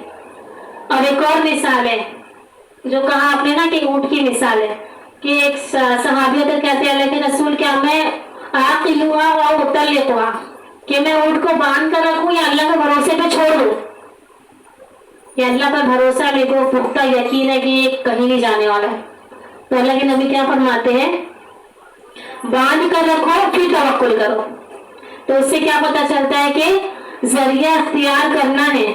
اور ایک اور مثال ہے جو کہا آپ نے نا کہ اونٹ کی مثال ہے، کہ ایک صحابی ہوتے کہتے ہیں اللہ کے رسول کیا میں عاقل ہوا اور مطلق ہوا، کہ میں اونٹ کو باندھ کر رکھوں یا اللہ کے بھروسے پہ چھوڑ دوں. کہ اللہ پر بھروسہ میرے کو پختہ یقین ہے کہ یہ کہیں نہیں جانے والا ہے. تو اللہ کے نبی کیا فرماتے ہیں، باندھ کر رکھو پھر توکل کرو. تو اس سے کیا پتا چلتا ہے کہ ذریعہ اختیار کرنا ہے.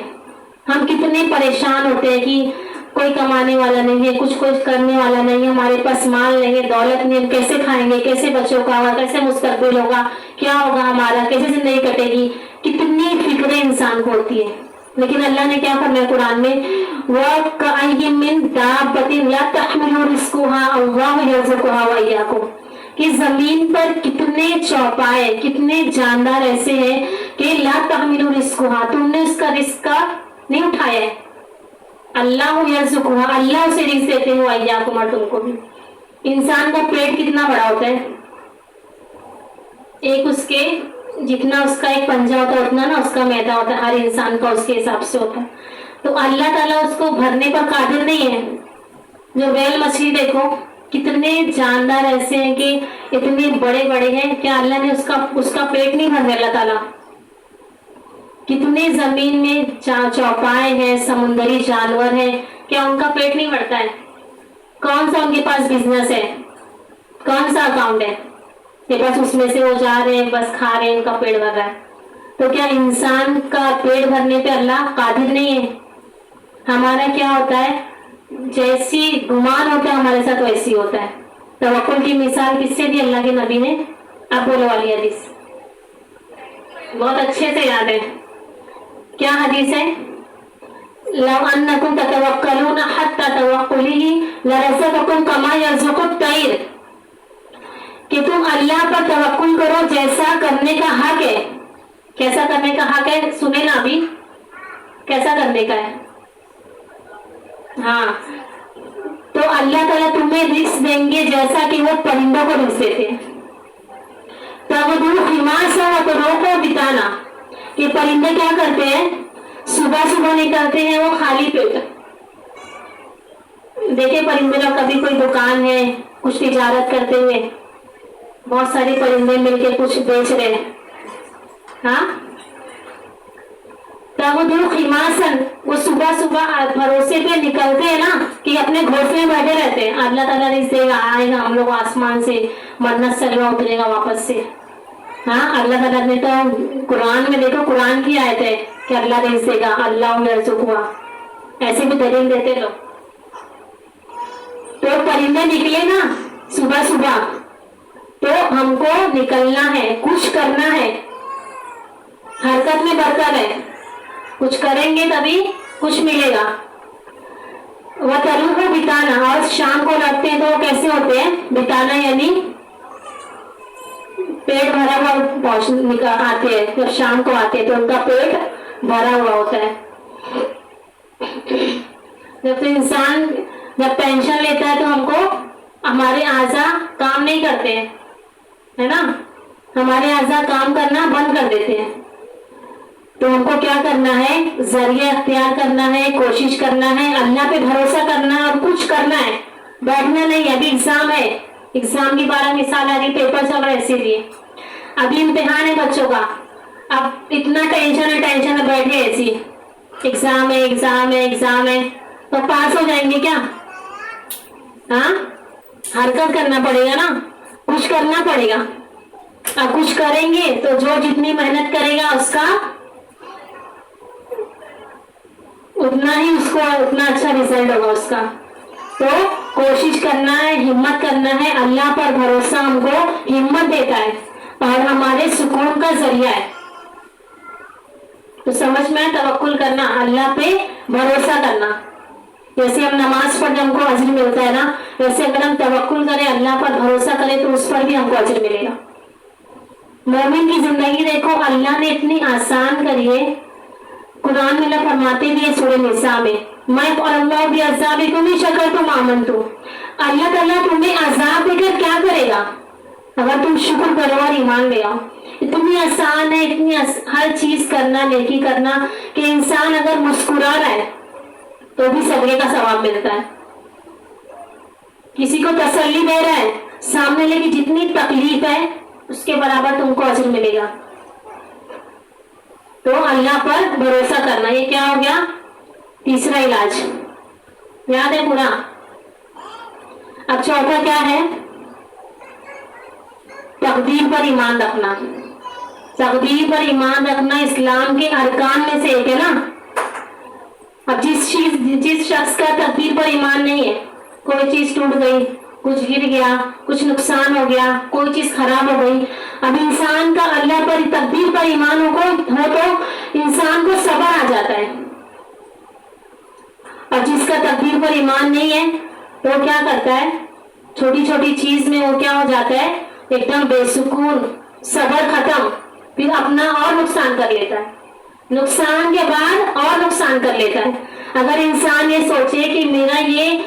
ہم کتنے پریشان ہوتے ہیں کہ کوئی کمانے والا نہیں ہے، کچھ کرنے والا نہیں ہے، ہمارے پاس مال نہیں ہے، دولت نہیں ہے، کیسے کھائیں گے، کیسے بچوں کا ہوگا، کیسے مستقبل ہوگا، کیا ہوگا ہمارا، کیسے زندگی کٹے گی. کتنی فکریں انسان کو ہوتی ہے. لیکن اللہ نے کیا فرمایا قرآن میں، وَكَأَيٍّ مِّن دَابَّةٍ لَا تَحْمِلُ رِزْقَهَا اللَّهُ يَرْزُقُهَا وَإِيَّاكُمْ. کہ زمین پر کتنے چوپائے، کتنے جاندار ایسے ہیں کہ لا تحمل رزقها، تم نے اس کا رزق نہیں اٹھایا ہے. اللہ یرزقها، اللہ اسے رزق دیتے ہیں، وَإِيَّاكُمْ، اور تم کو بھی. انسان کا پیٹ کتنا بڑا ہوتا ہے، ایک اس کے جتنا اس کا ایک پنجہ ہوتا ہے اتنا نا اس کا میدا ہوتا ہے، ہر انسان کا اس کے حساب سے ہوتا ہے. تو اللہ تعالیٰ اس کو بھرنے پر قادر نہیں ہے. جو ویل مچھلی دیکھو کتنے جاندار ایسے ہیں کہ اتنے بڑے بڑے ہیں، کیا اللہ نے اس کا پیٹ نہیں بھر اللہ تعالیٰ. کتنے زمین میں چوپائے ہیں، سمندری جانور ہیں، کیا ان کا پیٹ نہیں بھرتا ہے. کون سا ان کے پاس بزنس ہے، کون سا اکاؤنٹ ہے کہ بس اس میں سے وہ جا رہے ہیں، بس کھا رہے ہیں، ان کا پیٹ بھر رہا ہے. تو کیا انسان کا پیٹ بھرنے پہ اللہ قادر نہیں ہے. ہمارا کیا ہوتا ہے، جیسی گمان ہوتا ہے ہمارے ساتھ ویسی ہوتا ہے. توکل کی مثال کس سے دی اللہ کے نبی نے، اب بولو والی حدیث بہت اچھے سے یاد ہے. کیا حدیث ہے، لو انکم تتوکلون حتی توکلہ لرزقکم کما یرزق الطیر، کہ کہ تم اللہ پر توکل کرو جیسا کرنے کا حق ہے. کیسا کرنے کا حق ہے سنیں نا ابھی, کیسا کرنے کا ہے. ہاں, تو اللہ تعالیٰ تمہیں رزق دیں گے جیسا کہ وہ پرندوں کو رزق دیتے ہیں. تغدو خماسا وتروح بطانا, کہ پرندے کیا کرتے ہیں, صبح صبح نکلتے ہیں وہ خالی پیٹ. دیکھیں پرندے کا کبھی کوئی دکان ہے, کچھ تجارت کرتے ہوئے, بہت سارے پرندے مل کے کچھ بیچ رہے ہیں. ہاں, تغدو خماسن, وہ صبح صبح بھروسے پہ نکلتے ہیں نا کہ اپنے گھونسلے میں بیٹھے رہتے ہیں. اللہ تعالیٰ رزق دے گا, آئے گا ہم لوگ آسمان سے, منت سلوا اترے گا واپس سے. ہاں, اللہ تعالیٰ نے تو قرآن میں دیکھو, قرآن کی آیت ہے کہ اللہ رزق دے گا, اللہ یرزق ہوا, ایسے بھی دلیل دیتے لوگ. تو پرندے نکلے نا صبح صبح, تو ہم کو نکلنا ہے, کچھ کرنا ہے. حرکت میں برکت ہے, کچھ کریں گے تبھی کچھ ملے گا. وَتَرُوحُ بِطَانًا, اور شام کو لگتے ہیں تو وہ کیسے ہوتے ہیں, بتانا یعنی پیٹ بھرا ہوا آتے ہیں. جب شام کو آتے ہیں تو ان کا پیٹ بھرا ہوا ہوتا ہے. جب تو انسان جب پینشن لیتا ہے تو ہم کو ہمارے اعضاء کام نہیں کرتے ہیں, ہے نا, ہمارے اعضاء کام کرنا بند کر دیتے ہیں. تو ہم کو کیا کرنا ہے, ذریعہ اختیار کرنا ہے, کوشش کرنا ہے, اللہ پہ بھروسہ کرنا ہے اور کچھ کرنا ہے. بیٹھنا نہیں. ابھی ایگزام ہے, ایگزام کی 12 مثال آ رہی, پیپر چل رہا ہے, اسی لیے ابھی امتحان ہے بچوں کا. اب اتنا ٹینشن ہے, بیٹھے ایسی, ایگزام ہے ایگزام ہے ایگزام ہے, تو پاس ہو جائیں گے کیا؟ ہاں, حرکت کرنا پڑے گا نا, کچھ کرنا پڑے گا. اب کچھ کریں گے تو جو جتنی محنت کرے گا اس کا اتنا ہی اس کو اتنا اچھا ریزلٹ ہوگا اس کا. تو کوشش کرنا ہے, ہمت کرنا ہے. اللہ پر بھروسہ ہم کو ہمت دیتا ہے اور ہمارے سکون کا ذریعہ ہے. تو سمجھ میں توکل کرنا, اللہ پہ بھروسہ کرنا. جیسے ہم نماز پڑھ ہم کو اجر ملتا ہے نا, ویسے اگر ہم توکل کریں, اللہ پر بھروسہ کریں تو اس پر بھی ہم کو اجر ملے گا. مومن کی زندگی دیکھو اللہ نے اتنی آسان کری ہے. قرآن میں اللہ فرماتے بھی ہے سورہ نساء میں, میں اور اللہ بھی عذابکم ان شکرتم آمنتم. اللہ تعالیٰ تمہیں عذاب دے کر کیا کرے گا اگر تم شکر کرو اور ایمان لے آؤ. اتنی آسان ہے, اتنی ہر چیز کرنا, نیکی کرنا, کہ انسان اگر مسکرا رہا ہے تو بھی صدقے کا ثواب ملتا ہے. کسی کو تسلی دے رہا ہے, سامنے لے کی جتنی تکلیف ہے اس کے برابر تم کو اجر ملے گا. تو اللہ پر بھروسہ کرنا, یہ کیا ہو گیا, تیسرا علاج. یاد ہے پورا. اب چوتھا کیا ہے, تقدیر پر ایمان رکھنا. تقدیر پر ایمان رکھنا اسلام کے ارکان میں سے ایک ہے نا. اب جس شخص کا تقدیر پر ایمان نہیں ہے, کوئی چیز ٹوٹ گئی, کچھ گر گیا, کچھ نقصان ہو گیا, کوئی چیز خراب ہو گئی. اب انسان کا اللہ پر تقدیر پر ایمان ہو تو انسان کو صبر آ جاتا ہے. اور جس کا تقدیر پر ایمان نہیں ہے تو کیا کرتا ہے, چھوٹی چھوٹی چیز میں وہ کیا ہو جاتا ہے, ایک دم بے سکون, صبر ختم, پھر اپنا اور نقصان کر لیتا ہے, نقصان کے بعد اور نقصان کر لیتا ہے. اگر انسان یہ سوچے کہ میرا یہ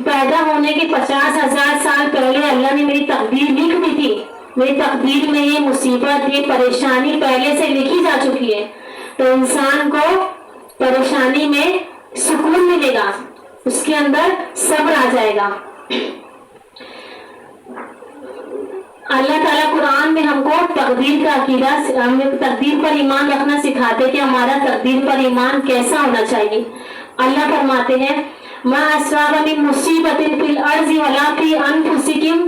پیدا ہونے کے 50,000 سال پہلے اللہ نے میری تقدیر لکھ دی تھی, میری تقدیر میں یہ مصیبت, یہ پریشانی پہلے سے لکھی جا چکی ہے, تو انسان کو پریشانی میں سکون ملے گا, اس کے اندر صبر آ جائے گا. اللہ تعالیٰ قرآن میں ہم کو تقدیر کا عقیدہ, تقدیر پر ایمان رکھنا سکھاتے کہ ہمارا تقدیر پر ایمان کیسا ہونا چاہیے. اللہ فرماتے ہیں ما اصاب من مصیبت فی الارض ولا فی انفسکم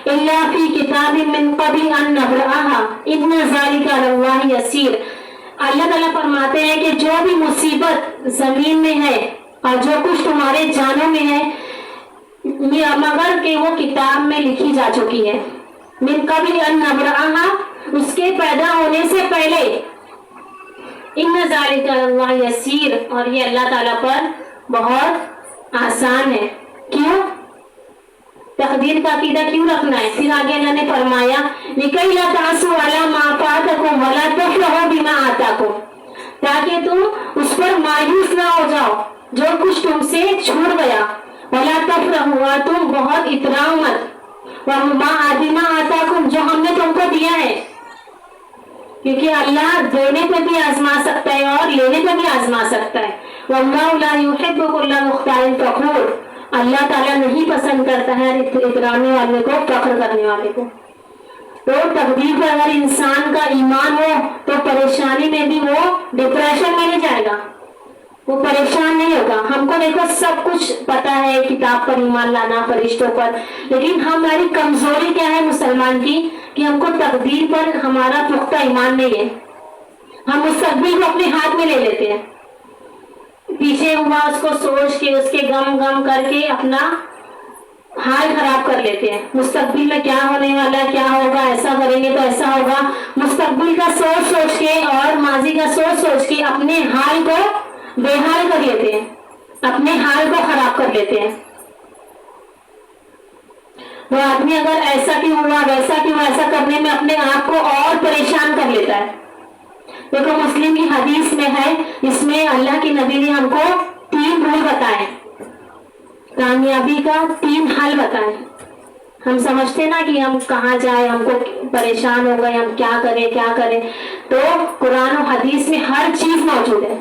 الا فی کتاب من قبل ان نبرأها ان ذلک علی اللہ یسیر. اللہ تعالیٰ فرماتے ہیں کہ جو بھی مصیبت زمین میں ہے اور جو کچھ تمہارے جانوں میں ہے, مگر کہ وہ کتاب میں لکھی جا چکی ہے. من قبل ان نبرأها, اس کے پیدا ہونے سے پہلے. ان ذالک علی اللہ یسیر, اور یہ اللہ تعالیٰ پر بہت آسان ہے. کیوں؟ تقدیر کا عقیدہ کیوں رکھنا ہے؟ پھر آگے اللہ نے فرمایا لِكَيْ لَا تَعْسُوا عَلَىٰ مَا فَاتَكُمْ وَلَا تَفْرَحُوا بِمَا آتَاكُمْ، تاکہ تم اس پر مایوس نہ ہو جاؤ جو کچھ تم سے چھوٹ گیا، وَلَا تَفْرَحُوا، تم بہت اتراؤ مت، وَمَا آتَاكُمْ، جو ہم نے تم کو دیا ہے، کیونکہ اللہ دینے پہ بھی آزما سکتا ہے اور لینے پہ بھی آزما سکتا ہے۔ وَاللَّهُ لَا يُحِبُّ كُلَّ مُخْتَالٍ فَخُورٍ، اللہ تعالیٰ نہیں پسند کرتا ہے اترانے والے کو، فخر کرنے والے کو۔ تو تقدیر پر اگر انسان کا ایمان ہو تو پریشانی میں بھی وہ ڈپریشن میں نہیں جائے گا، وہ پریشان نہیں ہوگا۔ ہم کو دیکھو سب کچھ پتا ہے، کتاب پر ایمان لانا، فرشتوں پر، لیکن ہماری کمزوری کیا ہے مسلمان کی، کہ ہم کو تقدیر پر ہمارا پختہ ایمان نہیں ہے۔ ہم مستقبل کو اپنے ہاتھ میں لے لیتے ہیں، پیچھے ہوا اس کو سوچ کے، اس کے غم کر کے اپنا حال خراب کر لیتے ہیں۔ مستقبل میں کیا ہونے والا ہے، کیا ہوگا، ایسا کریں گے تو ایسا ہوگا، مستقبل کا سوچ کے اور ماضی کا سوچ کے اپنے حال کو بے حال کر لیتے ہیں، اپنے حال کو خراب کر لیتے ہیں۔ وہ آدمی اگر ایسا کیوں ہوا، ویسا کیوں، ایسا کرنے میں اپنے آپ کو اور پریشان کر لیتا ہے۔ دیکھو مسلم کی حدیث میں ہے، اس میں اللہ کی نبی نے ہم کو 3 رول بتائے، کامیابی کا 3 حل بتائے۔ ہم سمجھتے نا کہ ہم کہاں جائیں، ہم کو پریشان ہو گئے، ہم کیا کریں، تو قرآن و حدیث میں ہر چیز موجود ہے۔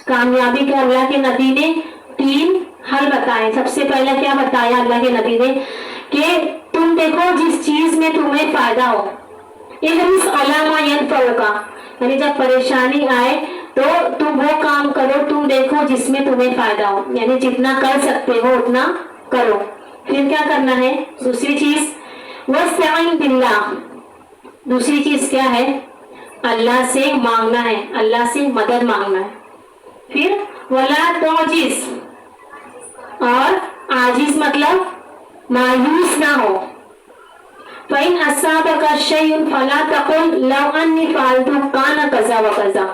کامیابی کے اللہ کے نبی نے 3 حل بتائے۔ سب سے پہلے کیا بتایا اللہ کے نبی نے کہ تم دیکھو جس چیز میں تمہیں فائدہ ہو، احرص علی ما ینفعک، یعنی جب پریشانی آئے تو تم وہ کام کرو، تم دیکھو جس میں تمہیں فائدہ ہو، یعنی جتنا کر سکتے ہو اتنا کرو۔ پھر کیا کرنا ہے؟ دوسری چیز وَاسْتَعِنْ بِاللَّهِ، دوسری چیز کیا ہے؟ اللہ سے مانگنا ہے، اللہ سے مدد مانگنا ہے۔ پھر وَلَا تُعْجِزْ، اور عاجز مطلب مایوس نہ ہو۔ فَإِنْ أَصَابَكَ شَيْءٌ فَلَا تَقُلْ لَوْ أَنِّي فَعَلْتُ كَانَ كَذَا وَكَذَا،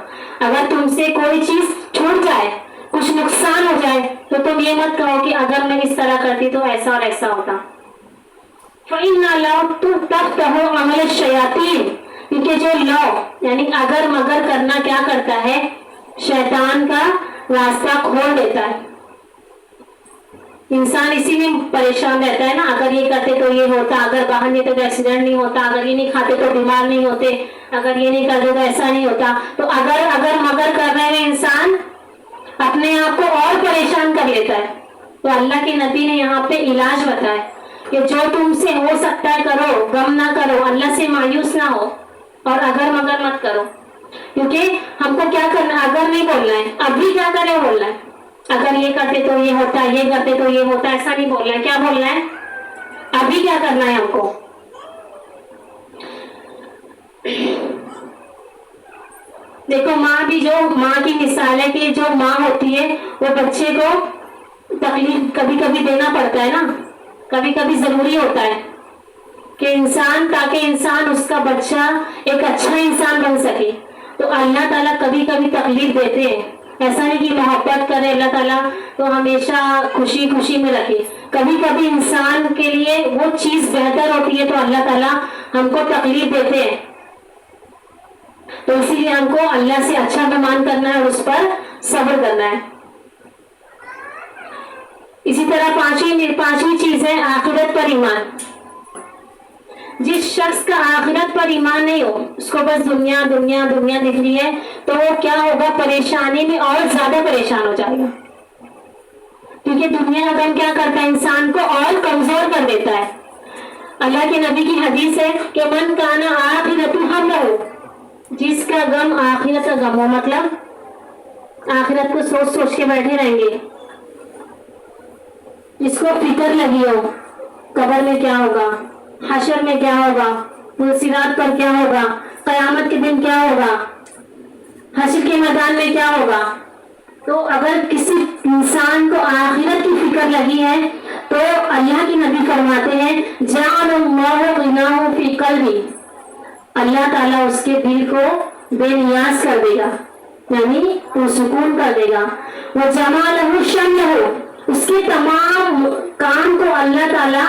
اگر تم سے کوئی چیز چھوٹ جائے، کچھ نقصان ہو جائے، تو تم یہ مت کہو کہ اگر میں اس طرح کرتی تو ایسا اور ایسا ہوتا۔ فَإِنَّ لَوْ تَفْتَحُ عَمَلَ الشَّيَاطِينِ، کیونکہ جو لو یعنی اگر مگر کرنا کیا کرتا ہے؟ شیطان کا راستہ کھول دیتا ہے۔ انسان اسی میں پریشان رہتا ہے نا، اگر یہ کرتے تو یہ ہوتا، اگر باہر نہیں تو ایکسیڈنٹ نہیں ہوتا، اگر یہ نہیں کھاتے تو بیمار نہیں ہوتے، اگر یہ نہیں کرتے تو ایسا نہیں ہوتا۔ تو اگر مگر کرنے میں انسان اپنے آپ کو اور پریشان کر لیتا ہے۔ تو اللہ کے نبی نے یہاں پہ علاج بتایا کہ جو تم سے ہو سکتا ہے کرو، غم نہ کرو، اللہ سے مایوس نہ ہو، اور اگر مگر مت کرو۔ کیونکہ ہم کو کیا کرنا، اگر نہیں بولنا ہے، ابھی کیا کرے بولنا ہے، اگر یہ کرتے تو یہ ہوتا، یہ کرتے تو یہ ہوتا، ایسا نہیں بولنا ہے۔ کیا بولنا ہے؟ ابھی کیا کرنا ہے ہم کو۔ دیکھو ماں بھی، جو ماں کی مثال ہے کہ جو ماں ہوتی ہے وہ بچے کو تکلیف کبھی کبھی دینا پڑتا ہے نا، کبھی کبھی ضروری ہوتا ہے کہ انسان، تاکہ انسان، اس کا بچہ ایک اچھا انسان بن سکے، تو اللہ تعالیٰ کبھی کبھی تکلیف دیتے ہیں۔ ایسا نہیں کہ محبت کرے اللہ تعالیٰ تو ہمیشہ خوشی خوشی میں رکھے، کبھی کبھی انسان کے لیے وہ چیز بہتر ہوتی ہے تو اللہ تعالیٰ ہم کو تکلیف دیتے ہیں۔ تو اسی لیے ہم کو اللہ سے اچھا گمان کرنا ہے اور اس پر صبر کرنا ہے۔ اسی طرح پانچویں چیز ہے آخرت پر ایمان۔ جس شخص کا آخرت پر ایمان نہیں ہو، اس کو بس دنیا دنیا دنیا دکھ رہی ہے، تو وہ کیا ہوگا؟ پریشانی میں اور زیادہ پریشان ہو جائے گا، کیونکہ دنیا کا غم کیا کرتا ہے؟ انسان کو اور کمزور کر دیتا ہے۔ اللہ کے نبی کی حدیث ہے کہ من کانا آخرت ہمہ، جس کا غم آخرت کا غم ہو، مطلب آخرت کو سوچ کے بیٹھے رہیں گے، جس کو فکر لگی ہو قبر میں کیا ہوگا، حشر میں کیا ہوگا، صراط پر کیا ہوگا، قیامت کے دن کیا ہوگا، حشر کے میدان میں کیا ہوگا۔ تو اگر کسی انسان کو آخرت کی فکر لگی ہے تو اللہ کی نبی فرماتے ہیں جعل اللہ غناہ فی قلبی، اللہ تعالیٰ اس کے دل کو بے نیاز کر دے گا، یعنی پرسکون کر دے گا۔ وجمع لہ شملہ، اس کے تمام کام کو اللہ تعالیٰ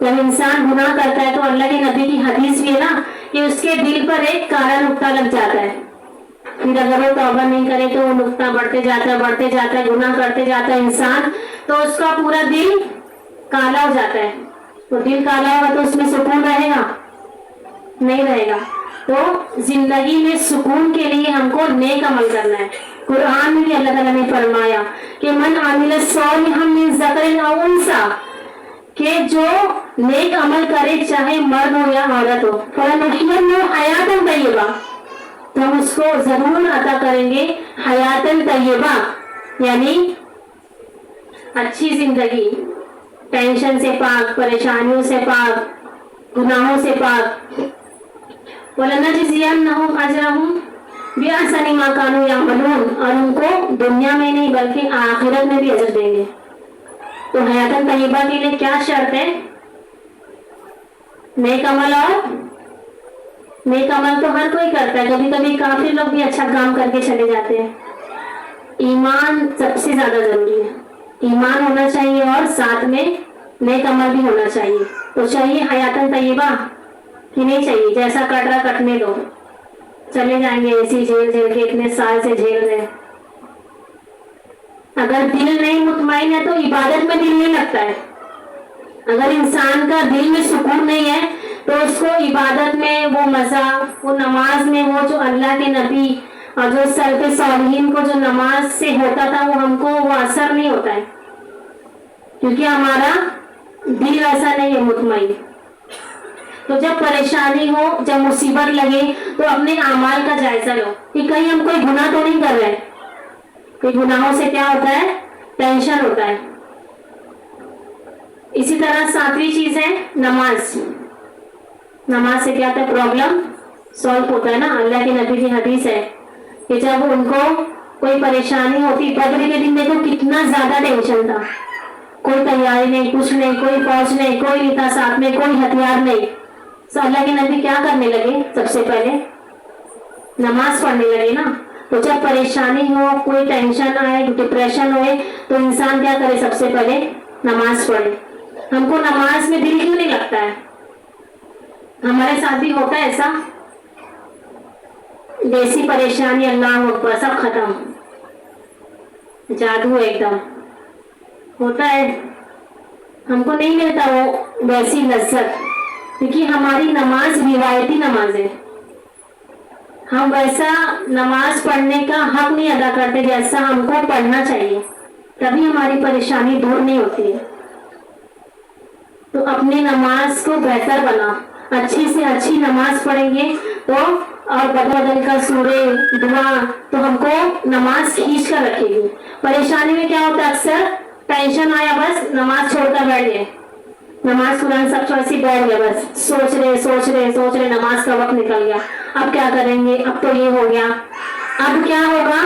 جب انسان گناہ کرتا ہے تو اللہ کے نبی کی حدیث بھی ہے نا کہ اس کے دل پر ایک کالا نقطہ لگ جاتا ہے، پھر اگر وہ توبہ نہیں کرے تو وہ نقطہ بڑھتے جاتا ہے، گناہ کرتے جاتا ہے انسان، تو اس کا پورا دل کالا ہو جاتا ہے. تو دل کالا ہوگا تو اس میں سکون رہے گا؟ نہیں رہے گا. تو زندگی میں سکون کے لیے ہم کو نیک عمل کرنا ہے. قرآن میں بھی اللہ تعالیٰ نے فرمایا کہ من عمل صالحا من ذکر او انثی، کہ جو نیک عمل کرے چاہے مرد ہو یا عورت ہو، فلنحیینہ حیاتا طیبہ، تو ہم اس کو ضرور عطا کریں گے حیاتا طیبہ، یعنی اچھی زندگی، ٹینشن سے پاک، پریشانیوں سے پاک، گناہوں سے پاک. وَلَنَجْزِيَنَّهُمْ أَجْرَهُمْ بِأَحْسَنِ مَا كَانُوا يَعْمَلُونَ، اور ان کو دنیا میں نہیں بلکہ آخرت میں بھی اجر دیں گے. تو حیات طیبہ کے لیے کیا شرط ہے؟ نیک عمل. اور نیک عمل تو ہر کوئی کرتا ہے، کبھی کبھی کافر لوگ بھی اچھا کام کر کے چلے جاتے ہیں. ایمان سب سے زیادہ ضروری ہے، ایمان ہونا چاہیے اور ساتھ میں نیک عمل بھی ہونا چاہیے. تو چاہیے حیات طیبہ کہ نہیں چاہیے؟ جیسا کٹ رہا کٹنے دو، چلے جائیں گے ایسی جھیل جھیل کے، اتنے سال سے جھیل رہے. اگر دل نہیں مطمئن ہے تو عبادت میں دل نہیں لگتا ہے. اگر انسان کا دل میں سکون نہیں ہے تو اس کو عبادت میں وہ مزہ، وہ نماز میں وہ جو اللہ کے نبی اور جو سلف صالحین کو جو نماز سے ہوتا تھا وہ ہم کو وہ اثر نہیں ہوتا ہے، کیونکہ ہمارا دل ایسا نہیں ہے مطمئن. تو جب پریشانی ہو، جب مصیبت لگے تو اپنے اعمال کا جائزہ لو کہ کہیں ہم کوئی گناہ تو نہیں کر رہے. کہ گناہوں سے کیا ہوتا ہے؟ ٹینشن ہوتا ہے. اسی طرح ساتویں چیز ہے نماز. نماز سے کیا ہوتا ہے؟ پرابلم سالو ہوتا ہے نا. اللہ کے نبی کی حدیث ہے کہ جب ان کو کوئی پریشانی ہوتی، بدر کے دن دیکھو کتنا زیادہ ٹینشن تھا، کوئی تیاری نہیں، کچھ نہیں، کوئی فوج نہیں، کوئی نہیں تھا ساتھ میں، کوئی ہتھیار نہیں. تو اللہ کے نبی کیا کرنے لگے؟ سب سے پہلے نماز پڑھنے لگے نا. تو جب پریشانی ہو، کوئی ٹینشن آئے، ڈپریشن ہوئے تو انسان کیا کرے؟ سب سے پہلے نماز پڑھے. ہم کو نماز میں دل کیوں نہیں لگتا ہے؟ ہمارے ساتھ بھی ہوتا ہے ایسا، جیسی پریشانی اللہ اکبر سب ختم، جادو ایک دم ہوتا ہے. ہم کو نہیں ملتا وہ ویسی لذت، کیونکہ ہماری نماز روایتی نماز ہے. ہم ویسا نماز پڑھنے کا حق نہیں ادا کرتے جیسا ہم کو پڑھنا چاہیے، تبھی ہماری پریشانی دور نہیں ہوتی ہے. تو اپنی نماز کو بہتر بنا، اچھی سے اچھی نماز پڑھیں گے تو، اور بدل کا سورے دعا، تو ہم کو نماز کھینچ کر رکھے گی. پریشانی میں کیا ہوتا ہے؟ اکثر ٹینشن آیا بس نماز چھوڑ کر بیٹھ گئے، نماز قرآن سب چھوڑ سی بیٹھ گئے، بس سوچ رہے نماز کا وقت نکل گیا، اب کیا کریں گے، اب تو یہ ہو گیا، اب کیا ہوگا؟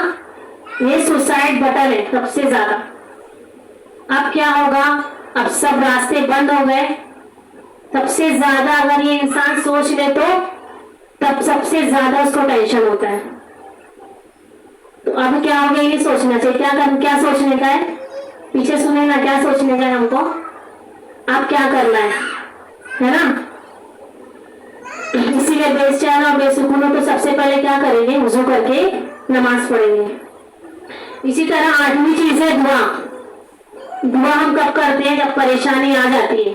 یہ سوسائڈ بٹن ہے سب سے زیادہ. اب کیا ہوگا؟ اب سب راستے بند ہو گئے. سب سے زیادہ اگر یہ انسان سوچ لے تو تب سب سے زیادہ اس کو ٹینشن ہوتا ہے. تو اب کیا ہو گیا؟ یہ سوچنا چاہیے. کیا سوچنے کا ہے؟ پیچھے سنیں نا، کیا سوچنے کا ہے ہم کو؟ اب کیا کرنا ہے نا. اسی لیے بے چین اور بے سکون ہو تو سب سے پہلے کیا کریں گے؟ وضو کر کے نماز پڑھیں گے. اسی طرح 8ویں چیز ہے دعا. دعا ہم کب کرتے ہیں؟ جب پریشانی آ جاتی ہے.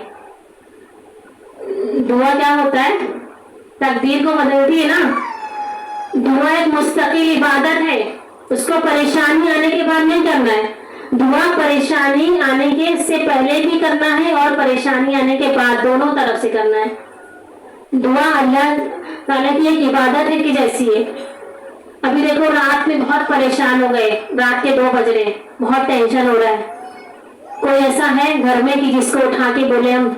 دعا کیا ہوتا ہے؟ تقدیر کو بدلتی ہے نا. دعا ایک مستقل عبادت ہے، اس کو پریشانی آنے کے بعد نہیں کرنا ہے. دعا پریشانی آنے کے سے پہلے بھی کرنا ہے اور پریشانی آنے کے بعد، دونوں طرف سے کرنا ہے. دعا اللہ تعالیٰ کی ایک عبادت ہے کہ جیسی ہے. ابھی دیکھو رات میں بہت پریشان ہو گئے، رات کے 2 بج رہے، بہت ٹینشن ہو رہا ہے. کوئی ایسا ہے گھر میں کہ جس کو اٹھا کے بولے ہم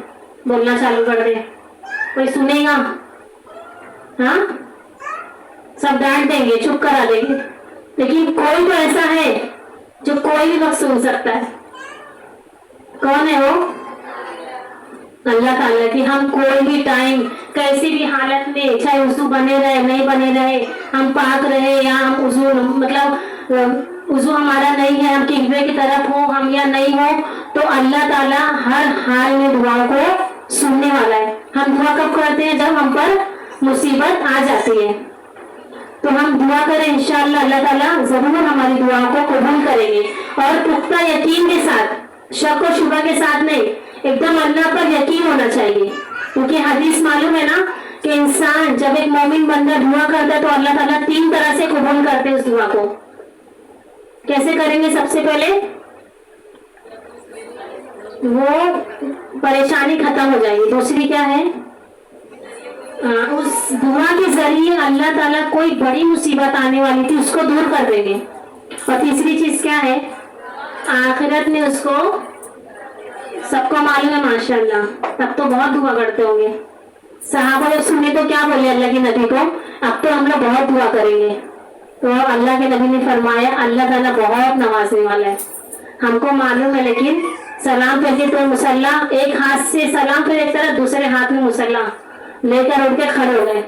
بولنا چالو کر دیں؟ کوئی سنے گا؟ ہاں، سب ڈانٹ دیں گے، چپ کرا دیں گے. لیکن کوئی تو ایسا ہے جو کوئی بھی وقت سن سکتا ہے. کون ہے وہ؟ اللہ تعالیٰ کی. ہم کوئی بھی ٹائم کیسی بھی حالت میں، چاہے وضو بنے رہے نہیں بنے رہے، ہم پاک رہے یا ہم وضو ہمارا نہیں ہے، ہم قبلے کی طرف ہو ہم یا نہیں ہو، تو اللہ تعالیٰ ہر حال میں دعا کو سن والا ہے. ہم دعا کب کرتے ہیں؟ جب ہم پر مصیبت آ جاتی ہے. تو ہم دعا کریں انشاءاللہ اللہ تعالیٰ ضرور ہماری دعاؤں کو قبول کریں گے, اور پختہ یقین کے ساتھ, شک و شبہ کے ساتھ نہیں, ایک دم اللہ پر یقین ہونا چاہیے. کیونکہ حدیث معلوم ہے نا کہ انسان جب ایک مومن بندہ دعا کرتا ہے تو اللہ تعالیٰ 3 طرح سے قبول کرتے ہیں اس دعا کو. کیسے کریں گے؟ سب سے پہلے وہ پریشانی ختم ہو جائے گی. دوسری کیا ہے؟ اس دعا کے ذریعے اللہ تعالیٰ کوئی بڑی مصیبت آنے والی تھی اس کو دور کر دیں گے. اور تیسری چیز کیا ہے؟ آخرت میں اس کو, سب کو معلوم ہے ماشاءاللہ, تب تو بہت دعا کرتے ہوں گے. صحابہ جب سنے تو کیا بولے اللہ کے نبی کو؟ اب تو ہم لوگ بہت دعا کریں گے. تو اللہ کے نبی نے فرمایا اللہ تعالیٰ بہت نوازنے والا ہے, ہم کو معلوم ہے, لیکن سلام کر کے تو مسلح ایک ہاتھ سے سلام پھر ایک طرف دوسرے ہاتھ میں مسلح لے کر اٹھ کے کھڑے ہو گئے.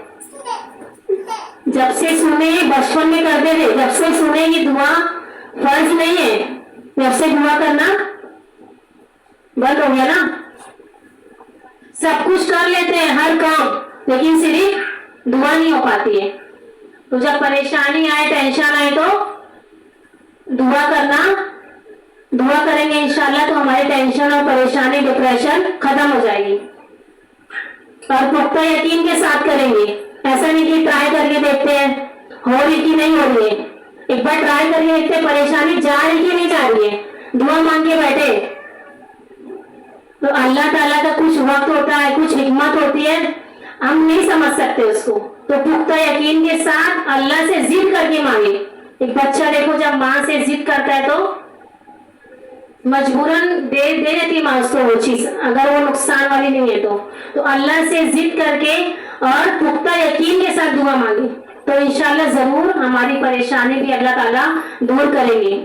جب سے سنے, بچپن میں کرتے تھے, جب سے سنے یہ دعا فرض نہیں ہے, جب سے دعا کرنا بند ہو گیا نا. سب کچھ کر لیتے ہیں ہر کام, لیکن صرف دعا نہیں ہو پاتی ہے. تو جب پریشانی آئے, ٹینشن آئے تو دعا کرنا, دعا کریں گے انشاءاللہ تو ہماری ٹینشن اور پریشانی, ڈپریشن ختم ہو جائے گی. اور پختہ یقین کے ساتھ کریں گے. ایسا نہیں کہ ٹرائی کر کے دیکھتے ہیں ہو رہی کہ نہیں ہو رہی ہے, ایک بار ٹرائی کر کے دیکھتے پریشانی جا رہی کہ نہیں جا رہی ہے, دعا مانگ کے بیٹھے. تو اللہ تعالیٰ کا کچھ وقت ہوتا ہے, کچھ حکمت ہوتی ہے, ہم نہیں سمجھ سکتے اس کو. تو پختہ یقین کے ساتھ اللہ سے ضد کر کے مانگے. ایک بچہ دیکھو جب ماں سے ضد کرتا ہے تو مجبوراً دے دیتی ماں اس کو وہ چیز, اگر وہ نقصان والی نہیں ہے تو اللہ سے ضد کر کے اور پختہ یقین کے ساتھ دعا مانگے تو انشاءاللہ ضرور ہماری پریشانی بھی اللہ تعالیٰ دور کریں گے.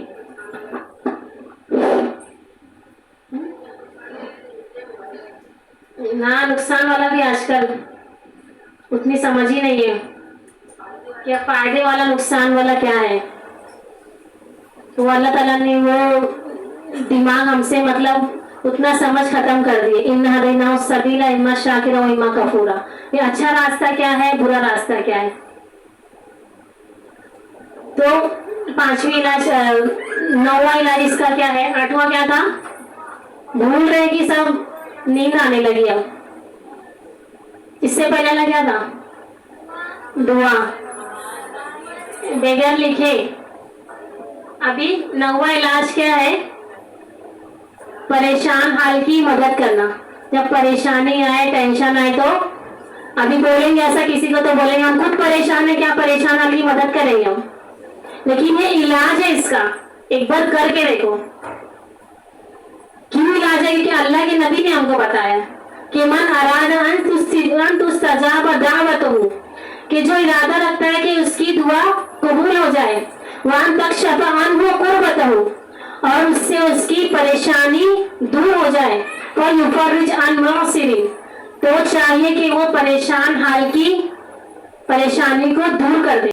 نہ نقصان والا بھی آج کل اتنی سمجھ ہی نہیں ہے, کیا فائدے والا نقصان والا کیا ہے. تو اللہ تعالیٰ نے وہ دماغ ہم سے مطلب اتنا سمجھ ختم کر دیے. ان ہدیناہ السبیل اما شاکرا و اما کفورا, یہ اچھا راستہ کیا ہے, برا راستہ کیا ہے. تو 5ویں علاج, 9واں علاج اس کا کیا ہے, 8واں کیا تھا, بھول رہے کہ سب نیند آنے لگی. اب اس سے پہلے کیا تھا, دعا بغیر لکھے. ابھی 9واں علاج کیا ہے, پریشان حال کی مدد کرنا. جب پریشانی آئے, ٹینشن آئے تو ابھی بولیں گے ایسا کسی کو تو بولیں گے ہم خود پریشان ہیں, کیا پریشان حال کی مدد کریں گے ہم. لیکن یہ علاج ہے اس کا, ایک بار کر کے دیکھو. کیوں علاج ہے؟ کہ اللہ کے نبی نے ہم کو بتایا کہ من اراد ان تستجاب دعوتہ, کہ جو ارادہ رکھتا ہے کہ اس کی دعا قبول ہو جائے, وان تکشف عنہ قربتہ, اور اس سے اس کی پریشانی دور ہو جائے, اور یفرج عن معسر, تو چاہیے کہ وہ پریشان حال کی پریشانی کو دور کر دے.